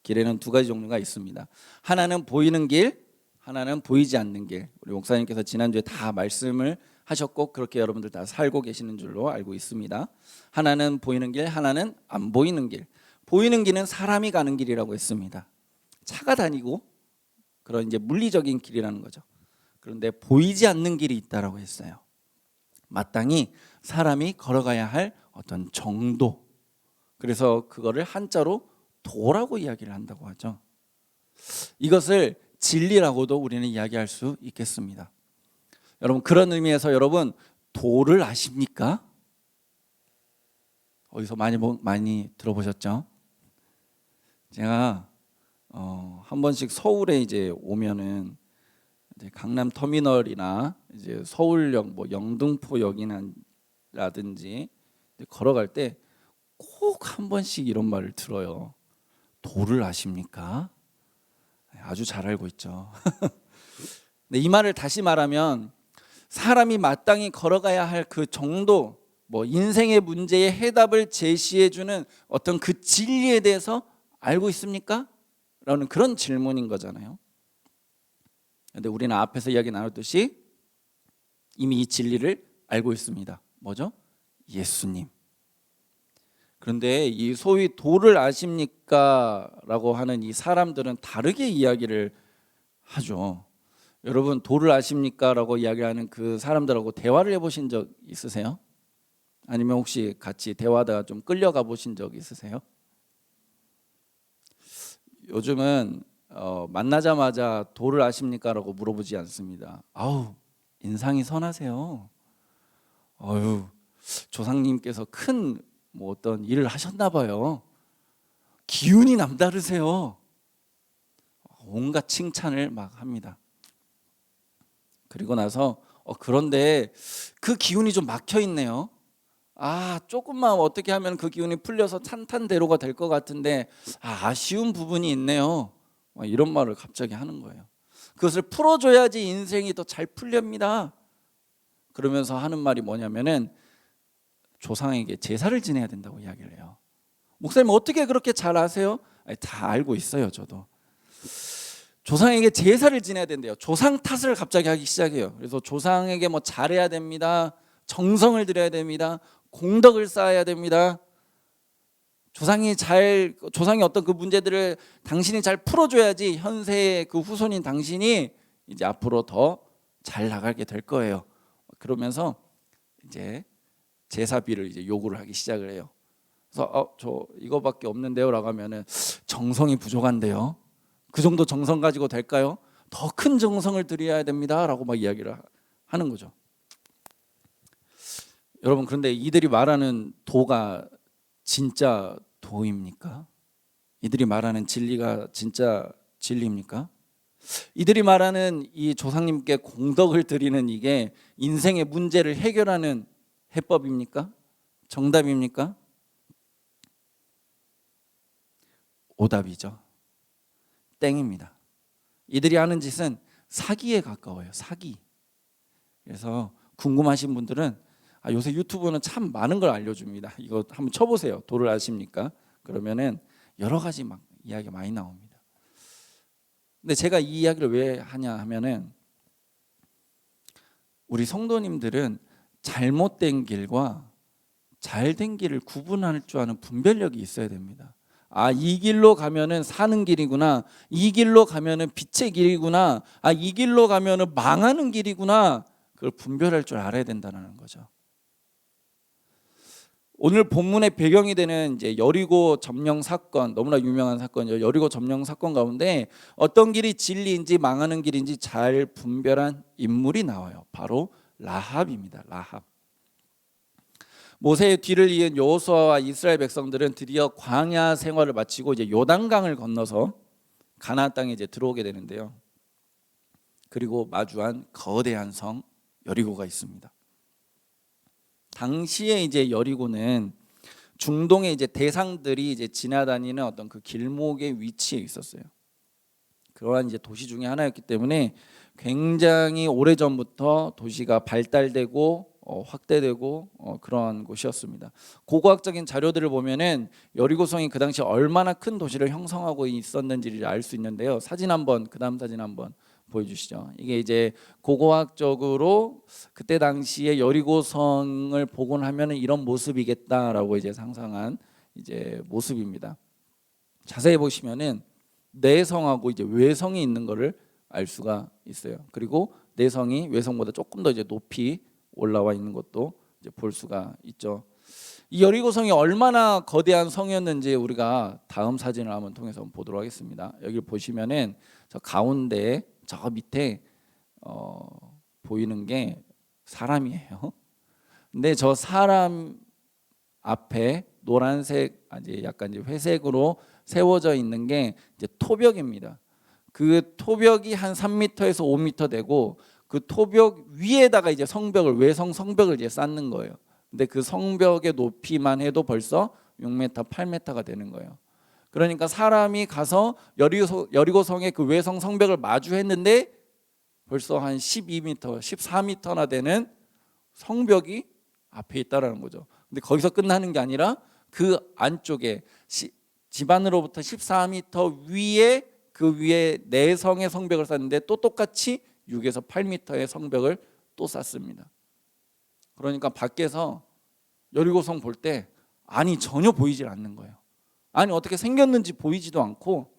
길에는 두 가지 종류가 있습니다. 하나는 보이는 길, 하나는 보이지 않는 길. 우리 목사님께서 지난주에 다 말씀을 하셨고 그렇게 여러분들 다 살고 계시는 줄로 알고 있습니다. 하나는 보이는 길, 하나는 안 보이는 길. 보이는 길은 사람이 가는 길이라고 했습니다. 차가 다니고 그런 이제 물리적인 길이라는 거죠. 그런데 보이지 않는 길이 있다라고 했어요. 마땅히 사람이 걸어가야 할 어떤 정도. 그래서 그거를 한자로 도라고 이야기를 한다고 하죠. 이것을 진리라고도 우리는 이야기할 수 있겠습니다. 여러분, 그런 의미에서 여러분 도를 아십니까? 어디서 많이 들어보셨죠? 제가 한 번씩 서울에 이제 오면은 이제 강남 터미널이나 이제 서울역 뭐 영등포역이라든지 걸어갈 때 꼭 한 번씩 이런 말을 들어요. 도를 아십니까? 아주 잘 알고 있죠. 근데 이 말을 다시 말하면 사람이 마땅히 걸어가야 할 그 정도, 뭐 인생의 문제의 해답을 제시해주는 어떤 그 진리에 대해서 알고 있습니까? 라는 그런 질문인 거잖아요. 그런데 우리는 앞에서 이야기 나눴듯이 이미 이 진리를 알고 있습니다. 뭐죠? 예수님. 그런데 이 소위 도를 아십니까? 라고 하는 이 사람들은 다르게 이야기를 하죠. 여러분, 도를 아십니까? 라고 이야기하는 그 사람들하고 대화를 해보신 적 있으세요? 아니면 혹시 같이 대화하다가 좀 끌려가 보신 적 있으세요? 요즘은 만나자마자 도를 아십니까? 라고 물어보지 않습니다. 아우, 인상이 선하세요. 아유, 조상님께서 큰 뭐 어떤 일을 하셨나 봐요. 기운이 남다르세요. 온갖 칭찬을 막 합니다. 그리고 나서 그런데 그 기운이 좀 막혀 있네요. 조금만 어떻게 하면 그 기운이 풀려서 탄탄대로가 될 것 같은데 아쉬운 부분이 있네요. 이런 말을 갑자기 하는 거예요. 그것을 풀어줘야지 인생이 더 잘 풀립니다. 그러면서 하는 말이 뭐냐면은 조상에게 제사를 지내야 된다고 이야기를 해요. 목사님 어떻게 그렇게 잘 아세요? 다 알고 있어요, 저도. 조상에게 제사를 지내야 된대요. 조상 탓을 갑자기 하기 시작해요. 그래서 조상에게 뭐 잘해야 됩니다. 정성을 들여야 됩니다. 공덕을 쌓아야 됩니다. 조상이 어떤 그 문제들을 당신이 잘 풀어줘야지 현세의 그 후손인 당신이 이제 앞으로 더 잘 나가게 될 거예요. 그러면서 이제 제사비를 이제 요구를 하기 시작을 해요. 그래서 저 이거밖에 없는데요라고 하면은 정성이 부족한데요. 그 정도 정성 가지고 될까요? 더 큰 정성을 들여야 됩니다라고 막 이야기를 하는 거죠. 여러분, 그런데 이들이 말하는 도가 진짜 도입니까? 이들이 말하는 진리가 진짜 진리입니까? 이들이 말하는 이 조상님께 공덕을 드리는 이게 인생의 문제를 해결하는 해법입니까? 정답입니까? 오답이죠. 땡입니다. 이들이 하는 짓은 사기에 가까워요. 사기. 그래서 궁금하신 분들은 요새 유튜브는 참 많은 걸 알려줍니다. 이거 한번 쳐보세요. 도를 아십니까? 그러면은 여러 가지 막 이야기 많이 나옵니다. 근데 제가 이 이야기를 왜 하냐 하면은 우리 성도님들은 잘못된 길과 잘된 길을 구분할 줄 아는 분별력이 있어야 됩니다. 아, 이 길로 가면은 사는 길이구나. 이 길로 가면은 빛의 길이구나. 아, 이 길로 가면은 망하는 길이구나. 그걸 분별할 줄 알아야 된다는 거죠. 오늘 본문의 배경이 되는 이제 여리고 점령 사건, 너무나 유명한 사건이죠. 여리고 점령 사건 가운데 어떤 길이 진리인지 망하는 길인지 잘 분별한 인물이 나와요. 바로 라합입니다. 라합. 모세의 뒤를 이은 여호수아와 이스라엘 백성들은 드디어 광야 생활을 마치고 이제 요단강을 건너서 가나안 땅에 이제 들어오게 되는데요. 그리고 마주한 거대한 성 여리고가 있습니다. 당시에 이제 여리고는 중동의 이제 대상들이 이제 지나다니는 어떤 그 길목의 위치에 있었어요. 그러한 이제 도시 중에 하나였기 때문에 굉장히 오래전부터 도시가 발달되고 확대되고 그런 곳이었습니다. 고고학적인 자료들을 보면은 여리고성이 그 당시 얼마나 큰 도시를 형성하고 있었는지를 알 수 있는데요. 사진 한번, 그다음 사진 한번 보여주시죠. 이게 이제 고고학적으로 그때 당시에 여리고성을 복원하면은 이런 모습이겠다라고 이제 상상한 이제 모습입니다. 자세히 보시면은 내성하고 이제 외성이 있는 것을 알 수가 있어요. 그리고 내성이 외성보다 조금 더 이제 높이 올라와 있는 것도 이제 볼 수가 있죠. 이 여리고성이 얼마나 거대한 성이었는지 우리가 다음 사진을 한번 통해서 보도록 하겠습니다. 여기 보시면은 저 가운데 저 밑에 보이는 게 사람이에요. 근데 저 사람 앞에 노란색, 아주 약간 이제 회색으로 세워져 있는 게 이제 토벽입니다. 그 토벽이 한 3m에서 5m 되고 그 토벽 위에다가 이제 성벽을, 외성 성벽을 이제 쌓는 거예요. 근데 그 성벽의 높이만 해도 벌써 6m, 8m가 되는 거예요. 그러니까 사람이 가서 여리고성의 그 외성 성벽을 마주했는데 벌써 한 12m, 14m나 되는 성벽이 앞에 있다라는 거죠. 근데 거기서 끝나는 게 아니라 그 안쪽에 집 안으로부터 14m 위에 그 위에 내성의 성벽을 쌓는데 또 똑같이 6에서 8m의 성벽을 또 쌓습니다. 그러니까 밖에서 여리고성 볼 때 안이 전혀 보이질 않는 거예요. 아니 어떻게 생겼는지 보이지도 않고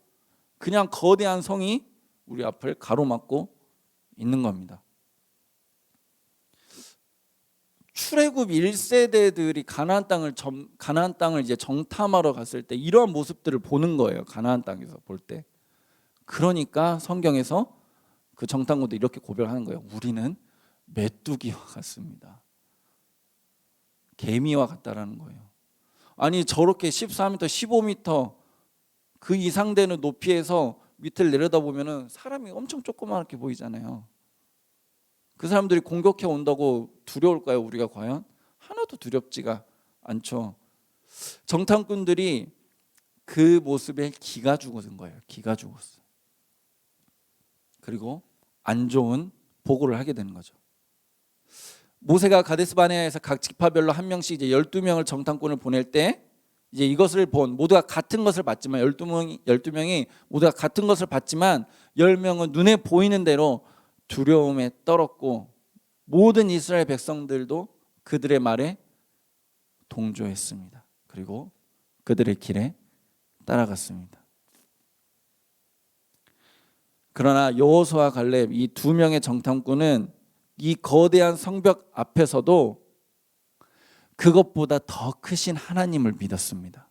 그냥 거대한 성이 우리 앞을 가로막고 있는 겁니다. 출애굽 1세대들이 가나안 땅을 이제 정탐하러 갔을 때 이러한 모습들을 보는 거예요. 가나안 땅에서 볼 때. 그러니까 성경에서 그 정탐꾼도 이렇게 고백하는 거예요. 우리는 메뚜기와 같습니다. 개미와 같다라는 거예요. 아니 저렇게 14m, 15m 그 이상 되는 높이에서 밑을 내려다보면은 사람이 엄청 조그맣게 보이잖아요. 그 사람들이 공격해 온다고 두려울까요? 우리가 과연? 하나도 두렵지가 않죠. 정탐꾼들이 그 모습에 기가 죽은 거예요. 기가 죽었어요. 그리고 안 좋은 보고를 하게 되는 거죠. 모세가 가데스 바네아에서 각 지파별로 한 명씩 이제 12명을 정탐꾼을 보낼 때 이제 이것을 본 모두가 같은 것을 봤지만 12명이 모두가 같은 것을 봤지만 10명은 눈에 보이는 대로 두려움에 떨었고 모든 이스라엘 백성들도 그들의 말에 동조했습니다. 그리고 그들의 길에 따라갔습니다. 그러나 여호수아 갈렙 이 두 명의 정탐꾼은 이 거대한 성벽 앞에서도 그것보다 더 크신 하나님을 믿었습니다.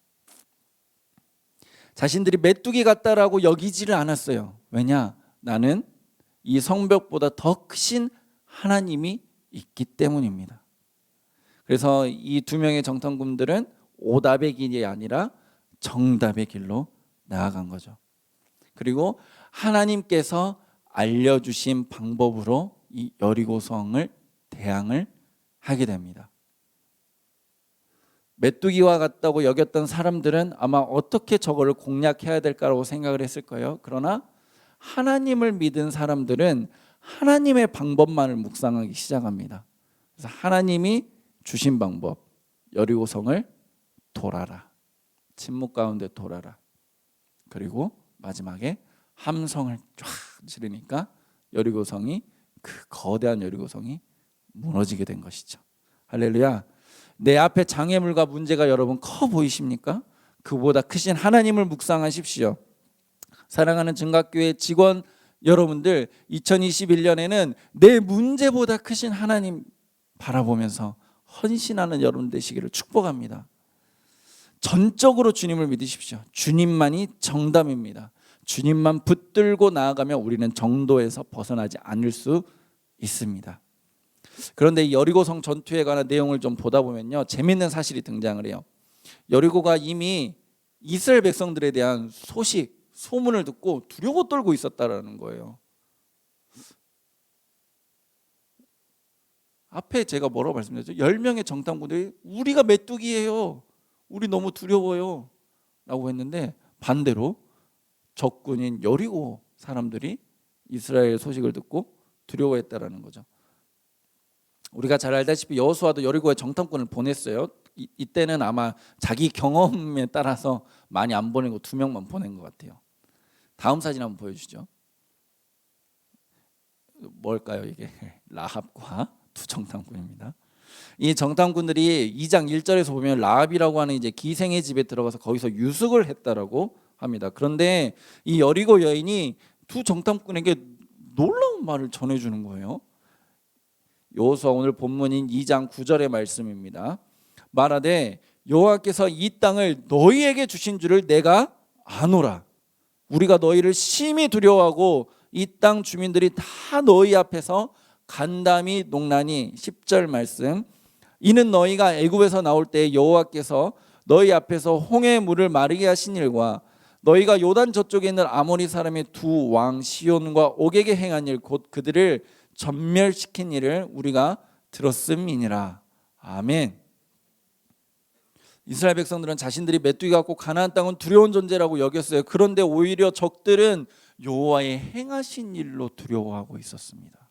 자신들이 메뚜기 같다라고 여기지를 않았어요. 왜냐? 나는 이 성벽보다 더 크신 하나님이 있기 때문입니다. 그래서 이 두 명의 정탐꾼들은 오답의 길이 아니라 정답의 길로 나아간 거죠. 그리고 하나님께서 알려주신 방법으로 이 여리고성을 대항을 하게 됩니다. 메뚜기와 같다고 여겼던 사람들은 아마 어떻게 저거를 공략해야 될까라고 생각을 했을 거예요. 그러나 하나님을 믿은 사람들은 하나님의 방법만을 묵상하기 시작합니다. 그래서 하나님이 주신 방법, 여리고성을 돌아라, 침묵 가운데 돌아라. 그리고 마지막에 함성을 쫙 지르니까 여리고성이, 그 거대한 여리고성이 무너지게 된 것이죠. 할렐루야. 내 앞에 장애물과 문제가 여러분 커 보이십니까? 그보다 크신 하나님을 묵상하십시오. 사랑하는 증각교회 직원 여러분들, 2021년에는 내 문제보다 크신 하나님 바라보면서 헌신하는 여러분 되시기를 축복합니다. 전적으로 주님을 믿으십시오. 주님만이 정답입니다. 주님만 붙들고 나아가면 우리는 정도에서 벗어나지 않을 수 있습니다. 그런데 이 여리고성 전투에 관한 내용을 좀 보다 보면요, 재밌는 사실이 등장을 해요. 여리고가 이미 이스라엘 백성들에 대한 소문을 듣고 두려워 떨고 있었다라는 거예요. 앞에 제가 뭐라고 말씀드렸죠? 10명의 정탐꾼들이 우리가 메뚜기예요, 우리 너무 두려워요 라고 했는데, 반대로 적군인 여리고 사람들이 이스라엘 소식을 듣고 두려워했다라는 거죠. 우리가 잘 알다시피 여호수아도 여리고에 정탐꾼을 보냈어요. 이때는 아마 자기 경험에 따라서 많이 안 보내고 2명만 보낸 것 같아요. 다음 사진 한번 보여주죠. 뭘까요 이게? 라합과 두 정탐꾼입니다. 이 정탐꾼들이 2장 1절에서 보면 라합이라고 하는 이제 기생의 집에 들어가서 거기서 유숙을 했다라고 합니다. 그런데 이 여리고 여인이 두 정탐꾼에게 놀라운 말을 전해주는 거예요. 여호수아 오늘 본문인 2장 9절의 말씀입니다. 말하되 여호와께서 이 땅을 너희에게 주신 줄을 내가 아노라. 우리가 너희를 심히 두려워하고 이 땅 주민들이 다 너희 앞에서 간담이 농나니. 10절 말씀. 이는 너희가 애굽에서 나올 때 여호와께서 너희 앞에서 홍해 물을 마르게 하신 일과 너희가 요단 저쪽에 있는 아모리 사람의 두 왕 시온과 옥에게 행한 일, 곧 그들을 전멸시킨 일을 우리가 들었음이니라. 아멘. 이스라엘 백성들은 자신들이 메뚜기 같고 가나안 땅은 두려운 존재라고 여겼어요. 그런데 오히려 적들은 여호와의 행하신 일로 두려워하고 있었습니다.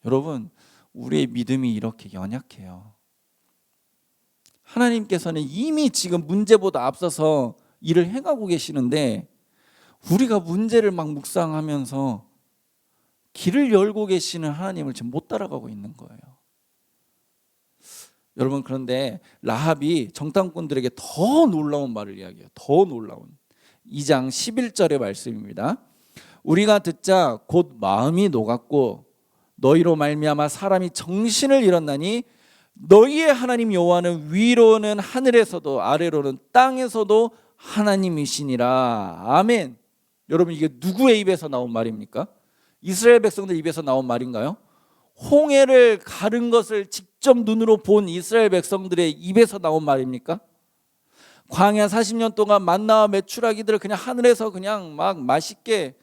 여러분, 우리의 믿음이 이렇게 연약해요. 하나님께서는 이미 지금 문제보다 앞서서 일을 행하고 계시는데 우리가 문제를 막 묵상하면서 길을 열고 계시는 하나님을 지금 못 따라가고 있는 거예요. 여러분, 그런데 라합이 정탐꾼들에게 더 놀라운 말을 이야기해요. 더 놀라운 2장 11절의 말씀입니다. 우리가 듣자 곧 마음이 녹았고 너희로 말미암아 사람이 정신을 잃었나니 너희의 하나님 여호와는 위로는 하늘에서도 아래로는 땅에서도 하나님이시니라. 아멘. 여러분, 이게 누구의 입에서 나온 말입니까? 이스라엘 백성들 입에서 나온 말인가요? 홍해를 가른 것을 직접 눈으로 본 이스라엘 백성들의 입에서 나온 말입니까? 광야 40년 동안 만나와 메추라기들을 그냥 하늘에서 그냥 막 맛있게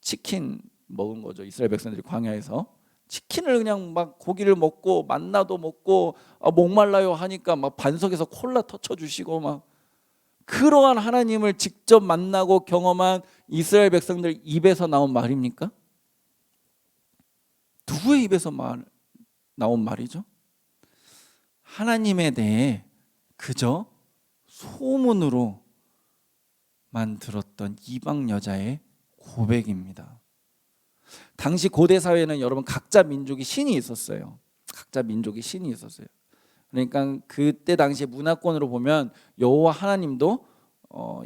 치킨 먹은 거죠. 이스라엘 백성들이 광야에서 치킨을 그냥 막 고기를 먹고 만나도 먹고 목말라요 하니까 막 반석에서 콜라 터쳐주시고 막 그러한 하나님을 직접 만나고 경험한 이스라엘 백성들 입에서 나온 말입니까? 누구의 입에서 나온 말이죠? 하나님에 대해 그저 소문으로만 들었던 이방 여자의 고백입니다. 당시 고대 사회는 여러분 각자 민족이 신이 있었어요. 각자 민족이 신이 있었어요. 그러니까 그때 당시 문화권으로 보면 여호와 하나님도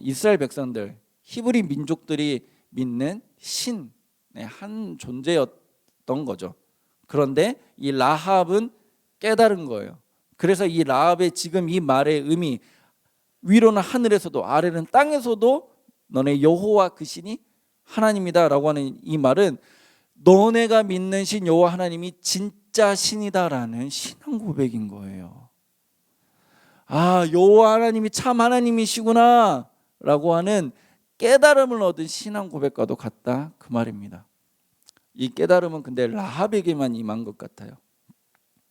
이스라엘 백성들, 히브리 민족들이 믿는 신의 한 존재였던 거죠. 그런데 이 라합은 깨달은 거예요. 그래서 이 라합의 지금 이 말의 의미, 위로는 하늘에서도 아래는 땅에서도 너네 여호와 그 신이 하나님이다 라고 하는 이 말은 너네가 믿는 신 여호와 하나님이 진짜 신이다라는 신앙 고백인 거예요. 아, 여호와 하나님이 참 하나님이시구나 라고 하는 깨달음을 얻은 신앙 고백과도 같다, 그 말입니다. 이 깨달음은 근데 라합에게만 임한 것 같아요.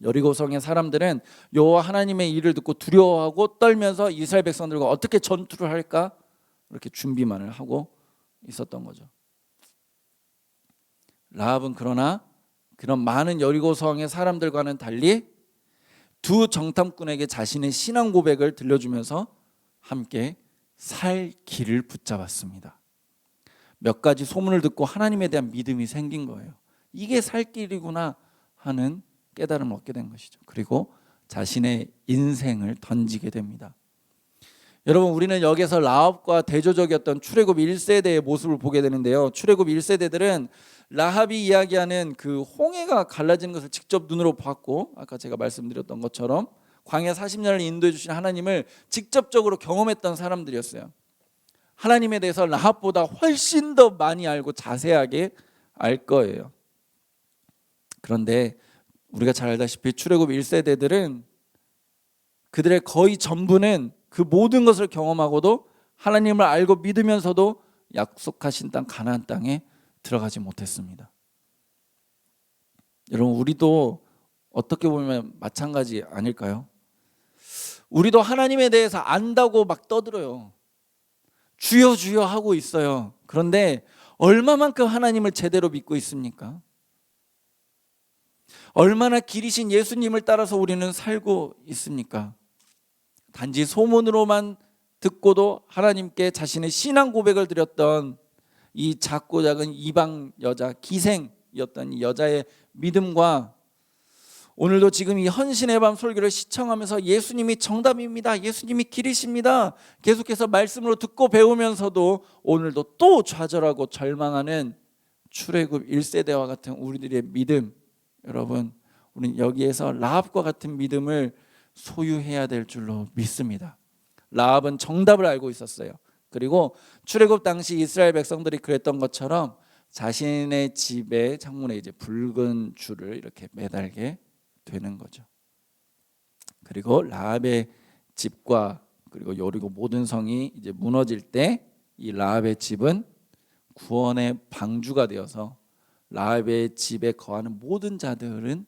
여리고성의 사람들은 여호와 하나님의 일을 듣고 두려워하고 떨면서 이스라엘 백성들과 어떻게 전투를 할까 이렇게 준비만을 하고 있었던 거죠. 라합은 그러나 그런 많은 여리고성의 사람들과는 달리 두 정탐꾼에게 자신의 신앙 고백을 들려주면서 함께 살 길을 붙잡았습니다. 몇 가지 소문을 듣고 하나님에 대한 믿음이 생긴 거예요. 이게 살 길이구나 하는 깨달음을 얻게 된 것이죠. 그리고 자신의 인생을 던지게 됩니다. 여러분, 우리는 여기서 라합과 대조적이었던 출애굽 1세대의 모습을 보게 되는데요. 출애굽 1세대들은 라합이 이야기하는 그 홍해가 갈라지는 것을 직접 눈으로 봤고, 아까 제가 말씀드렸던 것처럼 광야 40년을 인도해 주신 하나님을 직접적으로 경험했던 사람들이었어요. 하나님에 대해서 라합보다 훨씬 더 많이 알고 자세하게 알 거예요. 그런데 우리가 잘 알다시피 출애굽 1세대들은 그들의 거의 전부는 그 모든 것을 경험하고도 하나님을 알고 믿으면서도 약속하신 땅 가나안 땅에 들어가지 못했습니다. 여러분, 우리도 어떻게 보면 마찬가지 아닐까요? 우리도 하나님에 대해서 안다고 막 떠들어요. 주여 주여 하고 있어요. 그런데 얼마만큼 하나님을 제대로 믿고 있습니까? 얼마나 길이신 예수님을 따라서 우리는 살고 있습니까? 단지 소문으로만 듣고도 하나님께 자신의 신앙 고백을 드렸던 이 작고 작은 이방 여자, 기생이었던 이 여자의 믿음과 오늘도 지금 이 헌신의 밤 설교를 시청하면서 예수님이 정답입니다, 예수님이 길이십니다 계속해서 말씀으로 듣고 배우면서도 오늘도 또 좌절하고 절망하는 출애굽 1세대와 같은 우리들의 믿음, 여러분, 우리는 여기에서 라합과 같은 믿음을 소유해야 될 줄로 믿습니다. 라합은 정답을 알고 있었어요. 그리고 출애굽 당시 이스라엘 백성들이 그랬던 것처럼 자신의 집의 창문에 이제 붉은 줄을 이렇게 매달게 되는 거죠. 그리고 라합의 집과 그리고 여리고 모든 성이 이제 무너질 때 이 라합의 집은 구원의 방주가 되어서 라합의 집에 거하는 모든 자들은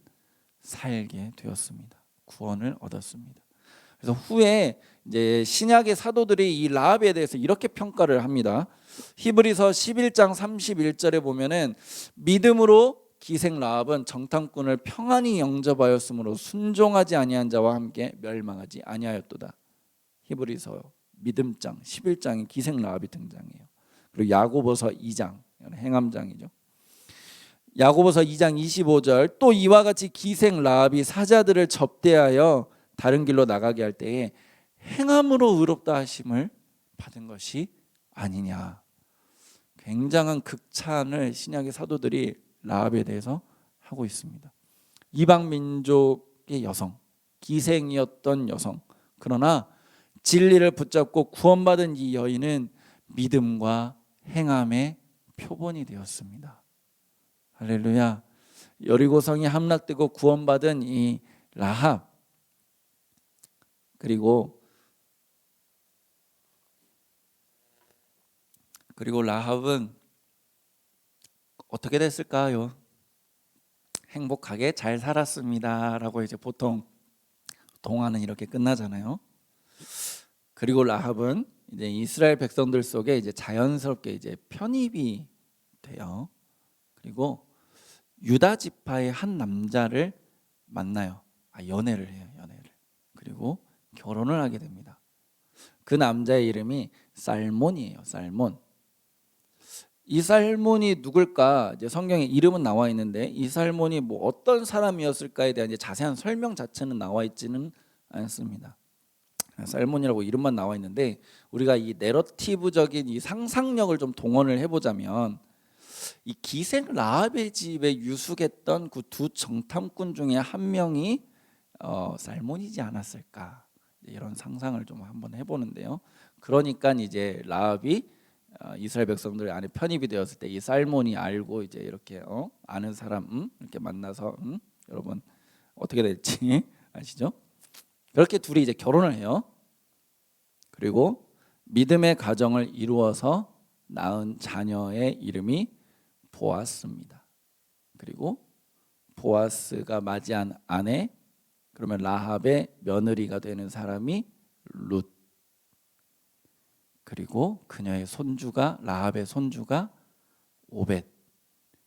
살게 되었습니다. 구원을 얻었습니다. 그래서 후에 이제 신약의 사도들이 이 라합에 대해서 이렇게 평가를 합니다. 히브리서 11장 31절에 보면은 믿음으로 기생 라합은 정탐꾼을 평안히 영접하였으므로 순종하지 아니한 자와 함께 멸망하지 아니하였도다. 히브리서 믿음장 11장에 기생 라합이 등장해요. 그리고 야고보서 2장, 행함장이죠. 야고보서 2장 25절, 또 이와 같이 기생 라합이 사자들을 접대하여 다른 길로 나가게 할 때에 행함으로 의롭다 하심을 받은 것이 아니냐. 굉장한 극찬을 신약의 사도들이 라합에 대해서 하고 있습니다. 이방 민족의 여성, 기생이었던 여성, 그러나 진리를 붙잡고 구원받은 이 여인은 믿음과 행함의 표본이 되었습니다. 할렐루야. 여리고성이 함락되고 구원받은 이 라합, 그리고 라합은 어떻게 됐을까요? 행복하게 잘 살았습니다 라고 이제 보통 동화는 이렇게 끝나잖아요. 그리고 라합은 이제 이스라엘 백성들 속에 이제 자연스럽게 이제 편입이 돼요. 그리고 유다 지파의 한 남자를 만나요. 연애를 해요. 그리고 결혼을 하게 됩니다. 그 남자의 이름이 살몬이에요. 살몬. 이 살몬이 누굴까? 이제 성경에 이름은 나와 있는데 이 살몬이 뭐 어떤 사람이었을까에 대한 이제 자세한 설명 자체는 나와 있지는 않습니다. 살몬이라고 이름만 나와 있는데 우리가 이 내러티브적인 이 상상력을 좀 동원을 해보자면 이 기생 라합의 집에 유숙했던 그 두 정탐꾼 중에 한 명이 살몬이지 않았을까, 이런 상상을 좀 한번 해보는데요. 그러니까 이제 라합이 이스라엘 백성들 안에 편입이 되었을 때 이 살몬이 알고 이제 이렇게 아는 사람 이렇게 만나서 여러분 어떻게 될지 아시죠? 그렇게 둘이 이제 결혼을 해요. 그리고 믿음의 가정을 이루어서 낳은 자녀의 이름이 보아스입니다. 그리고 보아스가 맞이한 아내, 그러면 라합의 며느리가 되는 사람이 룻. 그리고 그녀의 손주가, 라합의 손주가 오벳,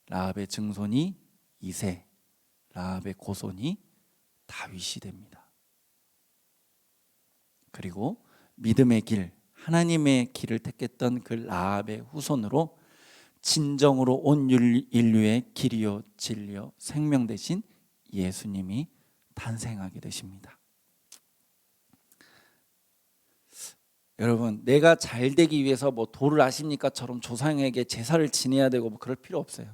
라합의 증손이 이세, 라합의 고손이 다윗이 됩니다. 그리고 믿음의 길, 하나님의 길을 택했던 그 라합의 후손으로 진정으로 온 인류의 길이요 진리요 생명 되신 예수님이 탄생하게 되십니다. 여러분, 내가 잘 되기 위해서 뭐 도를 아십니까처럼 조상에게 제사를 지내야 되고 뭐 그럴 필요 없어요.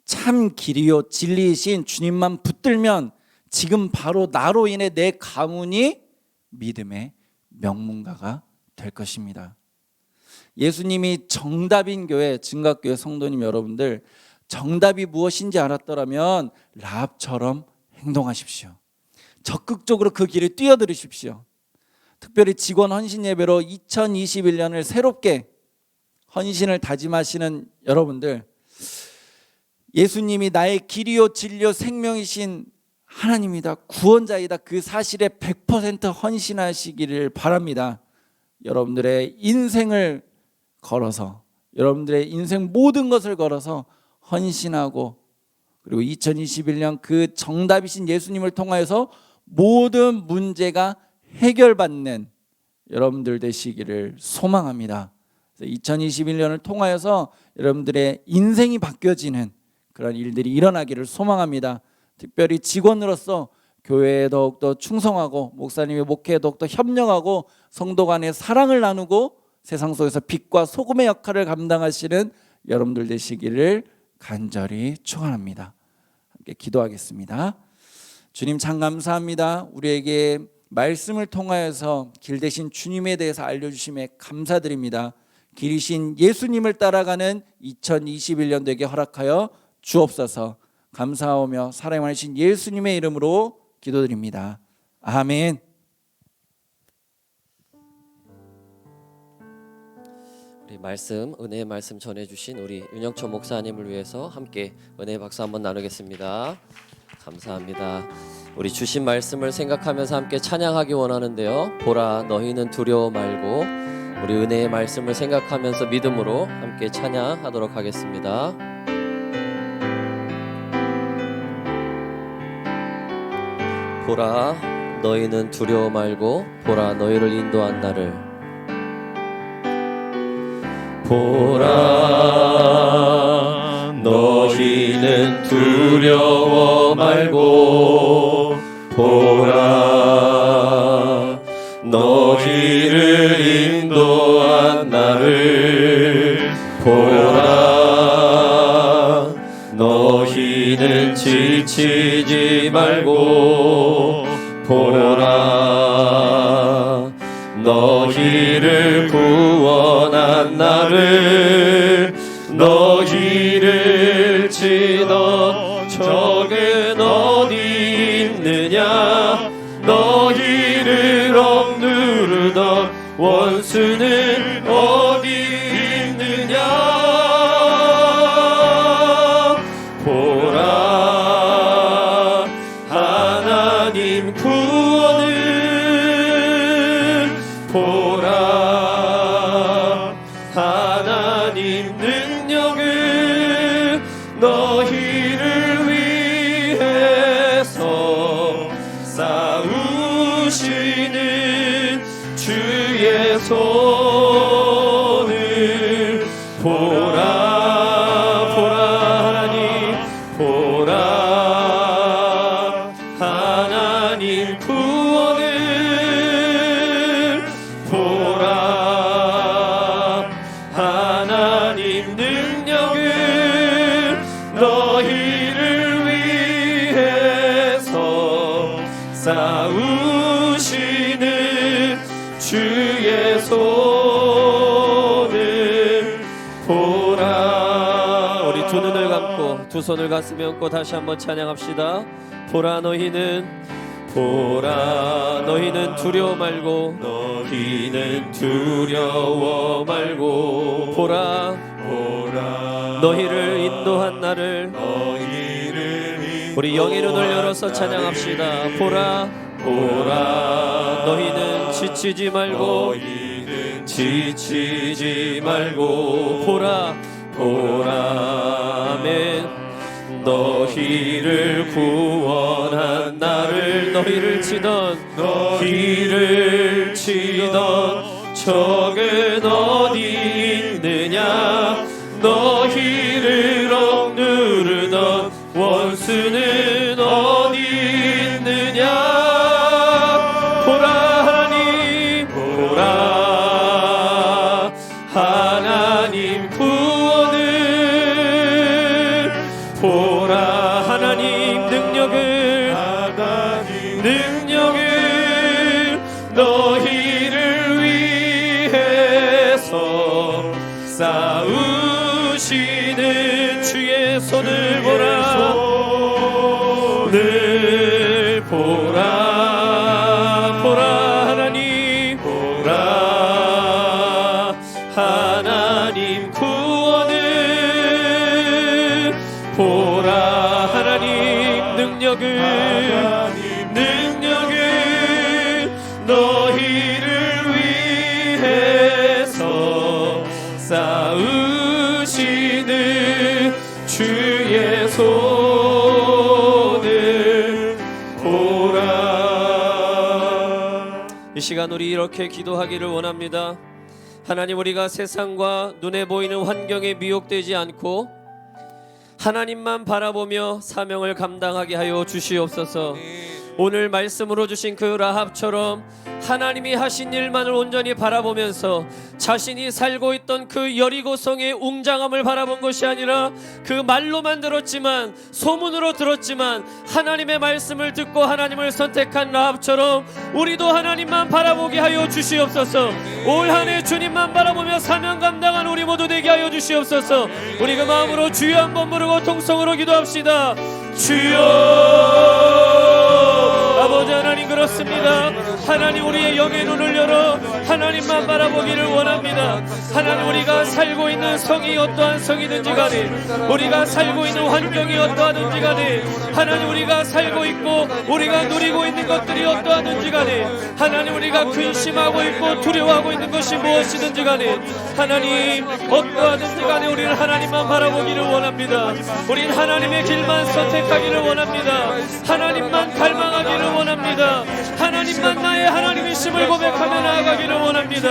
참 길이요 진리이신 주님만 붙들면 지금 바로 나로 인해 내 가문이 믿음의 명문가가 될 것입니다. 예수님이 정답인 교회, 증각교회 성도님 여러분들, 정답이 무엇인지 알았더라면 라합처럼 행동하십시오. 적극적으로 그 길을 뛰어들으십시오. 특별히 직원 헌신 예배로 2021년을 새롭게 헌신을 다짐하시는 여러분들, 예수님이 나의 길이요 진리요 생명이신 하나님이다, 구원자이다, 그 사실에 100% 헌신하시기를 바랍니다. 여러분들의 인생을 걸어서, 여러분들의 인생 모든 것을 걸어서 헌신하고, 그리고 2021년 그 정답이신 예수님을 통하여서 모든 문제가 해결받는 여러분들 되시기를 소망합니다. 2021년을 통하여서 여러분들의 인생이 바뀌어지는 그런 일들이 일어나기를 소망합니다. 특별히 직원으로서 교회에 더욱더 충성하고 목사님의 목회에 더욱더 협력하고 성도 간의 사랑을 나누고 세상 속에서 빛과 소금의 역할을 감당하시는 여러분들 되시기를 간절히 축원합니다. 함께 기도하겠습니다. 주님 참 감사합니다. 우리에게 말씀을 통하여서 길 대신 주님에 대해서 알려주심에 감사드립니다. 길이신 예수님을 따라가는 2021년 되게 허락하여 주옵소서. 감사하며 사랑하신 예수님의 이름으로 기도드립니다. 아멘. 우리 은혜의 말씀 전해주신 우리 윤영초 목사님을 위해서 함께 은혜의 박수 한번 나누겠습니다. 감사합니다. 우리 주신 말씀을 생각하면서 함께 찬양하기 원하는데요. 보라 너희는 두려워 말고, 우리 은혜의 말씀을 생각하면서 믿음으로 함께 찬양하도록 하겠습니다. 보라 너희는 두려워 말고, 보라 너희를 인도한 나를. 보라 너희는 두려워 말고, 보라 너희를 인도한 나를. 보라 너희는 지치지 말고, 보라 너희를 구원한 나를. 너희를 치던 적은 어디 있느냐, 너희를 억누르던 원수는 어디 있느냐. 보라 하나님 구원을, 보라 하나님 능력을, 너희를 위해서 싸우시는 주의 손을. 보라 하나님, 보라 하나님 구원을, 보라 하나님 능력을, 너희를 위해서 싸우시는 주의 손을. 보라. 우리 두 눈을 감고 두 손을 가슴에 얹고 다시 한번 찬양합시다. 보라 너희는 두려워 말고, 너희는 두려워 말고, 보라 너희를 인도한 나를. 우리 영의 눈을 열어서 찬양합시다. 보라 너희는 지치지 말고, 지치지 말고, 보라 아멘. 너희를 구원한 나를. 너희를 치던 적은 어디 있느냐, 예수는 어디 있느냐 보라 하나님 보라 하나님 구원을 보라 하나님 능력을 너희를 위해서 싸우시는 주의 손을 보라 늘 보라 보라 하나님 보라 하나님 구원을 보라 하나님 능력을 너희를 위해서 싸우시는 주의 손을 보라. 이 시간 우리 이렇게 기도하기를 원합니다. 하나님, 우리가 세상과 눈에 보이는 환경에 미혹되지 않고 하나님만 바라보며 사명을 감당하게 하여 주시옵소서. 오늘 말씀으로 주신 그 라합처럼 하나님이 하신 일만을 온전히 바라보면서 자신이 살고 있던 그 여리고성의 웅장함을 바라본 것이 아니라 그 말로만 들었지만, 소문으로 들었지만 하나님의 말씀을 듣고 하나님을 선택한 라합처럼 우리도 하나님만 바라보게 하여 주시옵소서. 올 한 해 주님만 바라보며 사명 감당한 우리 모두 되게 하여 주시옵소서. 우리 그 마음으로 주여 한번 부르고 통성으로 기도합시다. 주여. 아버지 하나님, 그렇습니다. 하나님, 우리의 영의 눈을 열어 하나님만 바라보기를 원합니다. 하나님, 우리가 살고 있는 성이 어떠한 성이든지 간에, 우리가 살고 있는 환경이 어떠하든지 간에, 하나님, 우리가 살고 있고 우리가 누리고 있는 것들이 어떠하든지 간에, 하나님, 우리가 근심하고 있고 두려워하고 있는 것이 무엇이든지 간에, 하나님, 어떠하든지 간에 우리는 하나님만 바라보기를 원합니다. 우린 하나님의 길만 선택하기를 원합니다. 하나님만 갈망하기를 원합니다. 하나님만 나의 하나님이심을 고백하며 나아가기를 원합니다.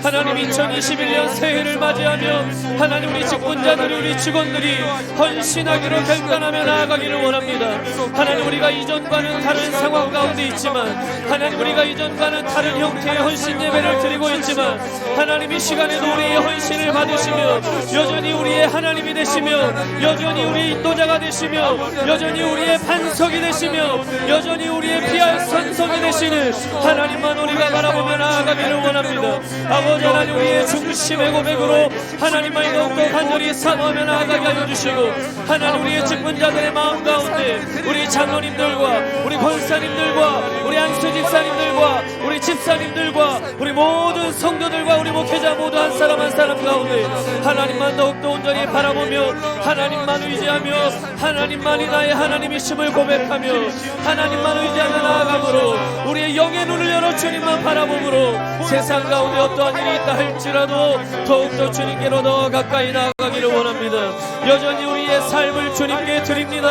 하나님, 2021년 새해를 맞이하며 하나님, 우리 직분자들이, 우리 직원들이 헌신하기로 결단하며 나아가기를 원합니다. 하나님, 우리가 이전과는 다른 상황 가운데 있지만, 하나님, 우리가 이전과는 다른 형태의 헌신 예배를 드리고 있지만, 하나님, 이 시간에도 우리의 헌신을 받으시며 여전히 우리의 하나님이 되시며, 여전히 우리의 인도자가 되시며, 여전히 우리의 반석이 되시며, 여전히 우리의 피할 선성이 되시는 하나님만 우리가 바라보며 나아가기를 원합니다. 아버지 하나님, 우리의 중심의 고백으로 하나님만이 더욱더 간절히 사모하며 나아가게 하여 주시고, 하나님, 우리의 직분자들의 마음 가운데 우리 장로님들과 우리 권사님들과 우리 안수 집사님들과 우리 집사님들과 우리 모든 성도들과 우리 목회자 모두 한 사람 한 사람 가운데 하나님만 더욱더 온전히 바라보며 하나님만 의지하며 하나님만이 나의 하나님이심을 고백하며 하나님만 의지하며 나아가므로 우리의 영의 눈을 열어 주님만 바라보므로 세상 가운데 어떠한 일이 있다 할지라도 더욱더 주님께로 더 가까이 나아가기를 원합니다. 여전히 우리의 삶을 주님께 드립니다.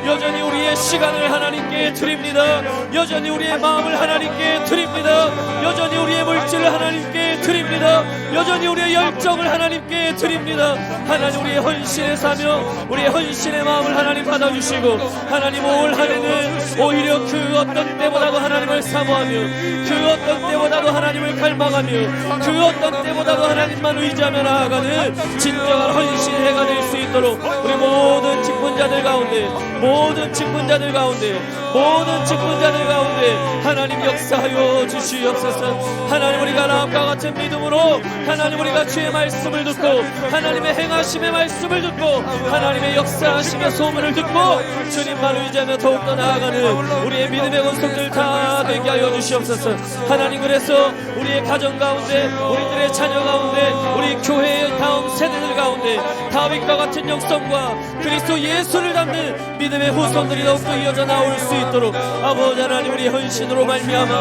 여전히 우리의 시간을 하나님께 드립니다. 여전히 우리의 마음을 하나님께 드립니다. 여전히 우리의 물질을 하나님께 드립니다. 여전히 우리의 열정을 하나님께 드립니다. 하나님, 우리의 헌신의 사명, 우리의 헌신의 마음을 하나님 받아주시고, 하나님, 올 한해는 오히려 그 어떤 때보다도 하나님을 사모하며, 그 어떤 때보다도 하나님을 갈망하며, 그 어떤 때보다도 하나님만 의지하며 나아가는 진정한 헌신의 해가 될 수 있도록 우리 모든 직분자들 가운데, 모든 직분자들 가운데, 모든 직분자들 가운데 하나님 역사하여 주시옵소서. 하나님, 우리가 라합과 같은 믿음으로 하나님, 우리가 주의 말씀을 듣고 하나님의 행하심의 말씀을 듣고 하나님의 역사하심의 소문을 듣고 주님만 의지하며 더욱더 나아가는 우리의 믿음의 권속들 다 되게 하여 주시옵소서. 하나님, 그래서 우리의 가정 가운데, 우리들의 자녀 가운데, 우리 교회의 다음 세대들 가운데 다윗과 같은 영성과 그리스도 예수를 담는 믿음의 후손들이 더욱더 이어져 나올 수 있도록 아버지 하나님, 우리 헌신으로 말미암아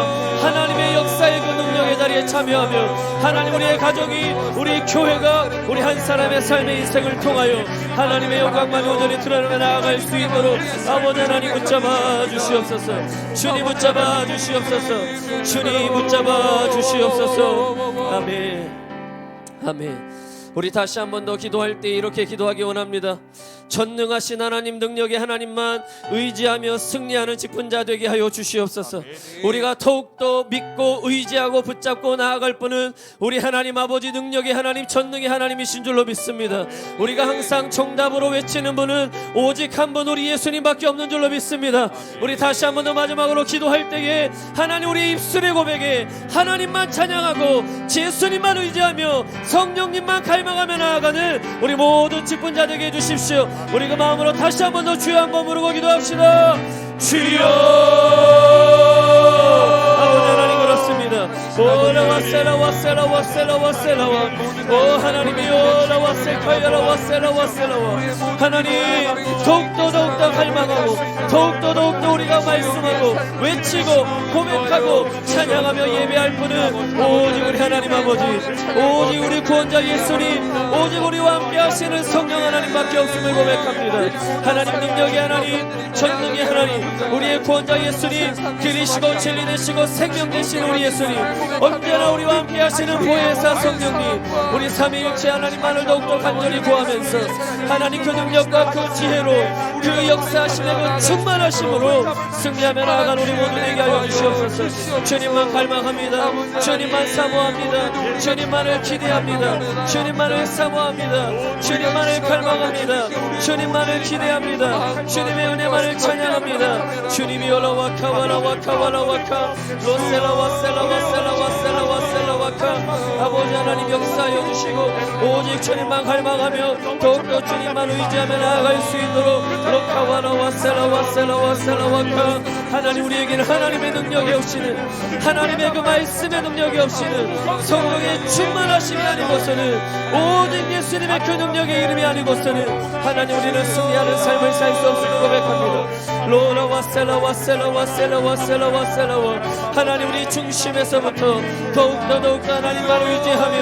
하나님의 역사의 그 능력의 자리에 참여하며 하나님, 우리의 가정이, 우리 교회가 우리 한 사람의 삶의 인생을 통하여 하나님의 영광만 온전히 드러내며 나아갈 수 있도록 아버지 하나님 붙잡아 주시옵소서. 주님 붙잡아 주시옵소서. 주님 붙잡아 주시옵소서. 아멘. 아멘. 우리 다시 한 번 더 기도할 때 이렇게 기도하기 원합니다. 전능하신 하나님, 능력의 하나님만 의지하며 승리하는 직분자 되게 하여 주시옵소서. 우리가 더욱더 믿고 의지하고 붙잡고 나아갈 분은 우리 하나님 아버지, 능력의 하나님, 전능의 하나님이신 줄로 믿습니다. 우리가 항상 정답으로 외치는 분은 오직 한 분, 우리 예수님밖에 없는 줄로 믿습니다. 우리 다시 한 번 더 마지막으로 기도할 때에 하나님, 우리의 입술의 고백에 하나님만 찬양하고 예수님만 의지하며 성령님만 갈망하며 나아가는 우리 모든 직분자 되게 해주십시오. 우리 그 마음으로 다시 한 번 더 주여 한번 부르고 기도합시다. 주여. 아버지 하나님, 그렇습니다. 오라와세라와세라와세라와세라와 오 하나님이여, 라와세카야라와세라와세라와 하나님, 더욱더 갈망하고 더욱더 우리가 말씀하고 외치고 고백하고 찬양하며 예배할 분은 오직 우리 하나님 아버지, 오직 우리 구원자 예수님, 오직 우리와 함께 하시는 성령 하나님밖에 없음을 고백합니다. 하나님, 능력의 하나님, 전능의 하나님, 우리의 구원자 예수님, 길이시고 진리 되시고 생명 되신 우리 예수님, 언제나 우리와 함께 하시는 보혜사 성령님, 우리 삼위일체 하나님만을 더욱더 간절히 구하면서 하나님 그 능력과 그 지혜로 그 역사하심의 그 충만하심으로 승리하며 나아간 우리 모두 되게 하여 주시옵소서. 주님만 갈망합니다. 주님만 사모합니다. 주님만을 기대합니다. 주님만을 사모합니다. 주님만을 갈망합니다. 주님만을 기대합니다. 주님의 은혜만을 찬양합니다. 주님이 올라와카와라와카와라와카 로셀라와셀라와셀라와셀라와셀라와카 아버지 하나님, 역사하여 주시고 오직 주님만 갈망하며 더욱더 주님만 의지하며 나아갈 수 있도록 로카와라와셀라와셀라와셀라와카 하나님, 우리에게는 하나님의 능력이 없이는, 하나님의 그 말씀의 능력이 없이는, 성령의 충만하심이 아니고서는, 오직 예수님의 그 능력의 이름이 아니고서는 하나님, 우리는 승리하는 삶을 살 수 없음을 고백합니다. 로라와셀라와셀라와셀라와셀라와셀라와 하나님, 우리 중심에서부터 더욱더 하나님만 의지하며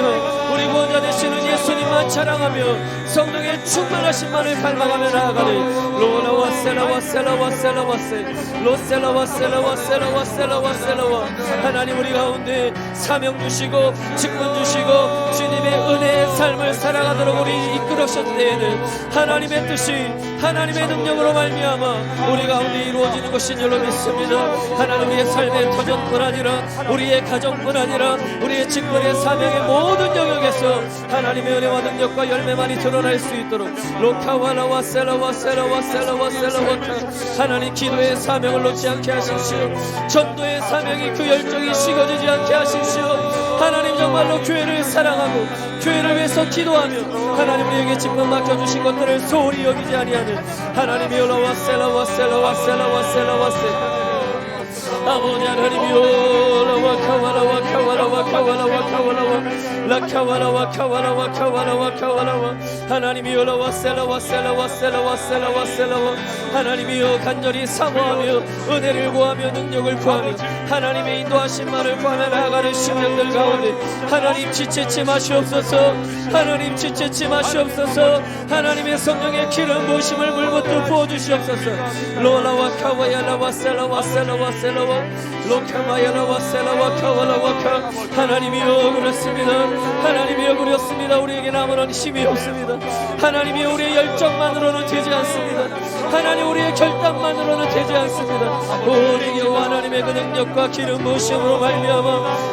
우리 구원자 되시는 예수님만 자랑하며 성령의 충만하심만을 갈망하며 나아가는 로라와셀라와셀라와셀라와셀 로셀라와셀라와셀라와셀라와셀라와 하나님, 우리 가운데 사명 주시고 직분 주시고 주님의 은혜의 삶을 살아가도록 우리 이끌으셨을 때에는 하나님의 뜻이 하나님의 능력으로 말미암아 우리 가운데 이루어지는 것인 줄로 믿습니다. 하나님, 우리의 삶의 터전뿐 아니라 우리의 가정뿐 아니라 우리의 직분의 사명의 모든 영역에서 하나님의 은혜와 능력과 열매만이 드러날 수 있도록 로카와라와셀라와셀라와셀라와셀라와 하나님, 기도의 사명을 놓지 않게 하십시오. 전도의 사명이 그 열정이 식어지지 않게 하십시오. 하나님, 정말로 교회를 사랑하고 교회를 위해서 기도하며 하나님, 우리에게 직분 맡겨주신 것들을 소홀히 여기지 아니하는 하나님이 올라와셀라와셀라와셀라와셀라와셀 아버지 하나님이여, 라와카와라와카와라와카와라와카와라와 라카와라와카와라와카와라와카와라와 하나님이여, 라와셀라와셀라와셀라와셀라와셀라와 하나님이여, 간절히 사모하며 은혜를 구하며 능력을 구하며 하나님의 인도하심만을 구하며 나아가는 심령들 가운데 하나님, 지체치 마시옵소서. 하나님, 지체치 마시옵소서. 하나님의 성령의 기름 부으심을 물부터 부어주시옵소서. 로라와카와야라와셀라와셀라와셀라와 로카마야라와셀라와카와라와카 하나님이여, 그렇습니다. 하나님이여, 그렇습니다. 우리에게 아무런 힘이 없습니다. 하나님이여, 우리의 열정만으로는 되지 않습니다. 하나님, 우리의 결단만으로는 되지 않습니다. 오직 여호와 하나님의 그 능력과 기름 부으심으로 말미암아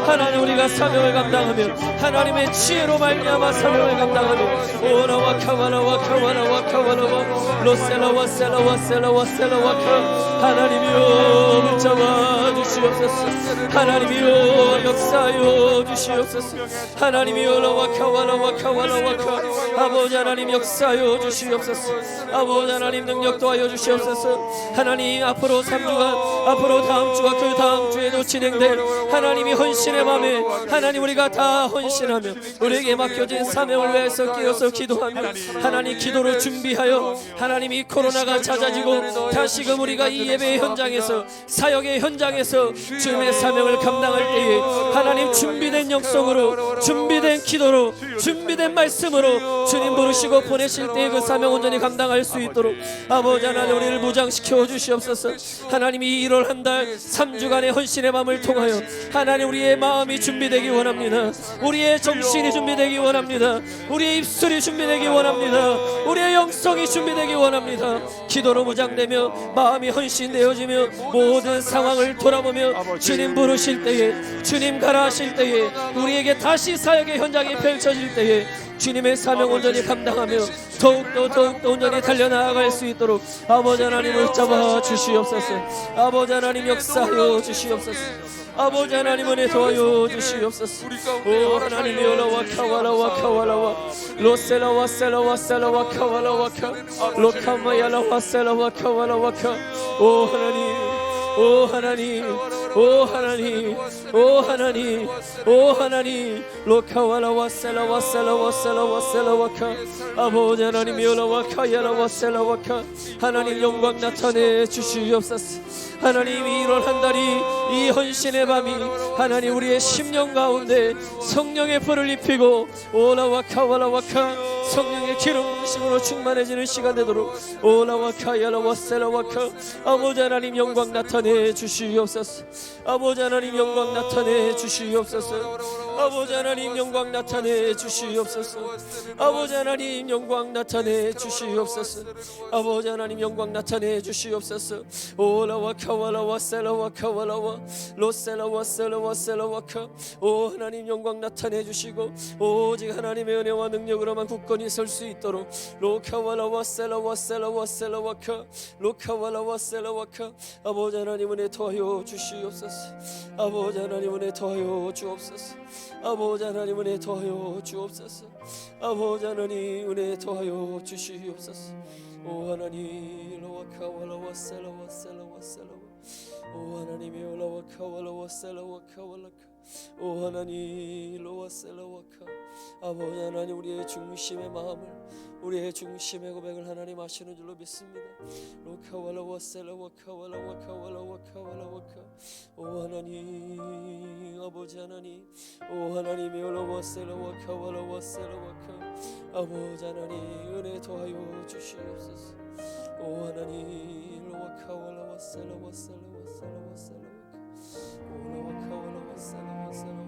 하나님, 우리가 사명을 감당하며 하나님의 지혜로 말미암아 사명을 감당하며 오라와카와라와카와라와카와라와 로셀라와셀라와셀라와셀라와카 하나님이여, 붙잡아 주시옵소서. 하나님이여, 역사하여 주시옵소서. 하나님이여, 라와카와라와카와라와카 아버지 하나님, 역사하여 주시옵소서. 아버지 하나님, 능력 도하여 주시옵소서. 하나님, 앞으로 3주간, 앞으로 다음 주와 그 다음 주에도 진행될 하나님이 헌신의 맘에 하나님, 우리가 다 헌신하며 우리에게 맡겨진 사명을 위해서 끼어서 기도하며 하나님, 기도로 준비하여 하나님, 이 코로나가 잦아지고 다시금 우리가 이 예배의 현장에서 사역의 현장에서 주님의 사명을 감당할 때에 하나님, 준비된 영성으로 준비된 기도로 준비된 말씀으로 주님 부르시고 보내실 때 그 사명 온전히 감당할 수 있도록 아버지 하나님 우리를 무장시켜 주시옵소서. 하나님 이 1월 한 달 3주간의 헌신의 밤을 통하여 하나님 우리의 마음이 준비되기 원합니다. 우리의 정신이 준비되기 원합니다. 우리의 입술이 준비되기 원합니다. 우리의 영성이 준비되기 원합니다. 기도로 무장되며 마음이 헌신되어지며 모든 상황을 돌아보며 주님 부르실 때에 주님 가라 하실 때에 우리에게 다시 사역의 현장이 펼쳐질 때에 주님의 사명 온전히 감당하며 더욱더 온전히 달려나아갈 수 있도록 아버지 하나님을 잡아 주시옵소서. 아버지 하나님 역사하여 주시옵소서. 아버지 하나님 은혜 도와여 주시옵소서. 오 하나님 여라와 카와라와 카와라와 로셀라와 셀라와 셀라와 카와라와 카 로카마야라와 셀라와 카와라와 카오 하나님 오 하나님 오 하나님 오 하나님 오 하나님 로카와라와 셀라와 셀라와 셀라와 셀라와카 아버지 하나님 여라와 카야라와 셀라와카 하나님 영광 나타내 주시옵소서. 하나님 1월 한 달이 이 헌신의 밤이 하나님 우리의 심령 가운데 성령의 불을 입히고 오라와 카와라와카 성령의 기름 부으심으로 충만해지는 시간 되도록 오라와 카야라와 셀라와카 아버지 하나님 영광 나타내 주시옵소서. 아버지 하나님 영광 나타내 주시옵소서. 아버지 하나님 영광 나타내 주시옵소서. 아버지 하나님 영광 나타내 주시옵소서. 아버지 하나님 영광 나타내 주시옵소서. 오라와 카와라와 셀라와 카와라와 로셀라와 셀라와 셀라와카 오 하나님 영광 나타내 주시고 오직 하나님의 은혜와 능력으로만 굳건히 설 수 있도록 로카와라와 셀라와 셀라와 셀라와카 로카와라와 셀라와카 아버지 하나님 은혜 더하여 주시옵소서. 아버지 하나님 은혜 더하여 주옵소서. 아버지 하나님 은혜 더하여 주옵소서. 아버지 하나님 은혜 더하여 주시옵소서. 오 하나님 로와카와라와 셀라와 셀라와 셀라와 오 하나님이 올라와카와라와 셀라와 카와라카 오 하나님 로와 셀라와카 아버지 하나님 우리의 중심의 마음을 우리의 중심의 고백을 하나님 아시는 줄로 믿습니다. 로카와라와 셀라와 카와라와 카와라와 카와라와카 오 하나님 아버지 하나님 오 하나님이 올라와 셀라와 카와라와 셀라와카 아버지 하나님 은혜 더하여 주시옵소서. 오 하나님 로와카와라와 셀라와 셀라와 셀라와 셀라와카 오라와 카와라와 셀라와 셀라와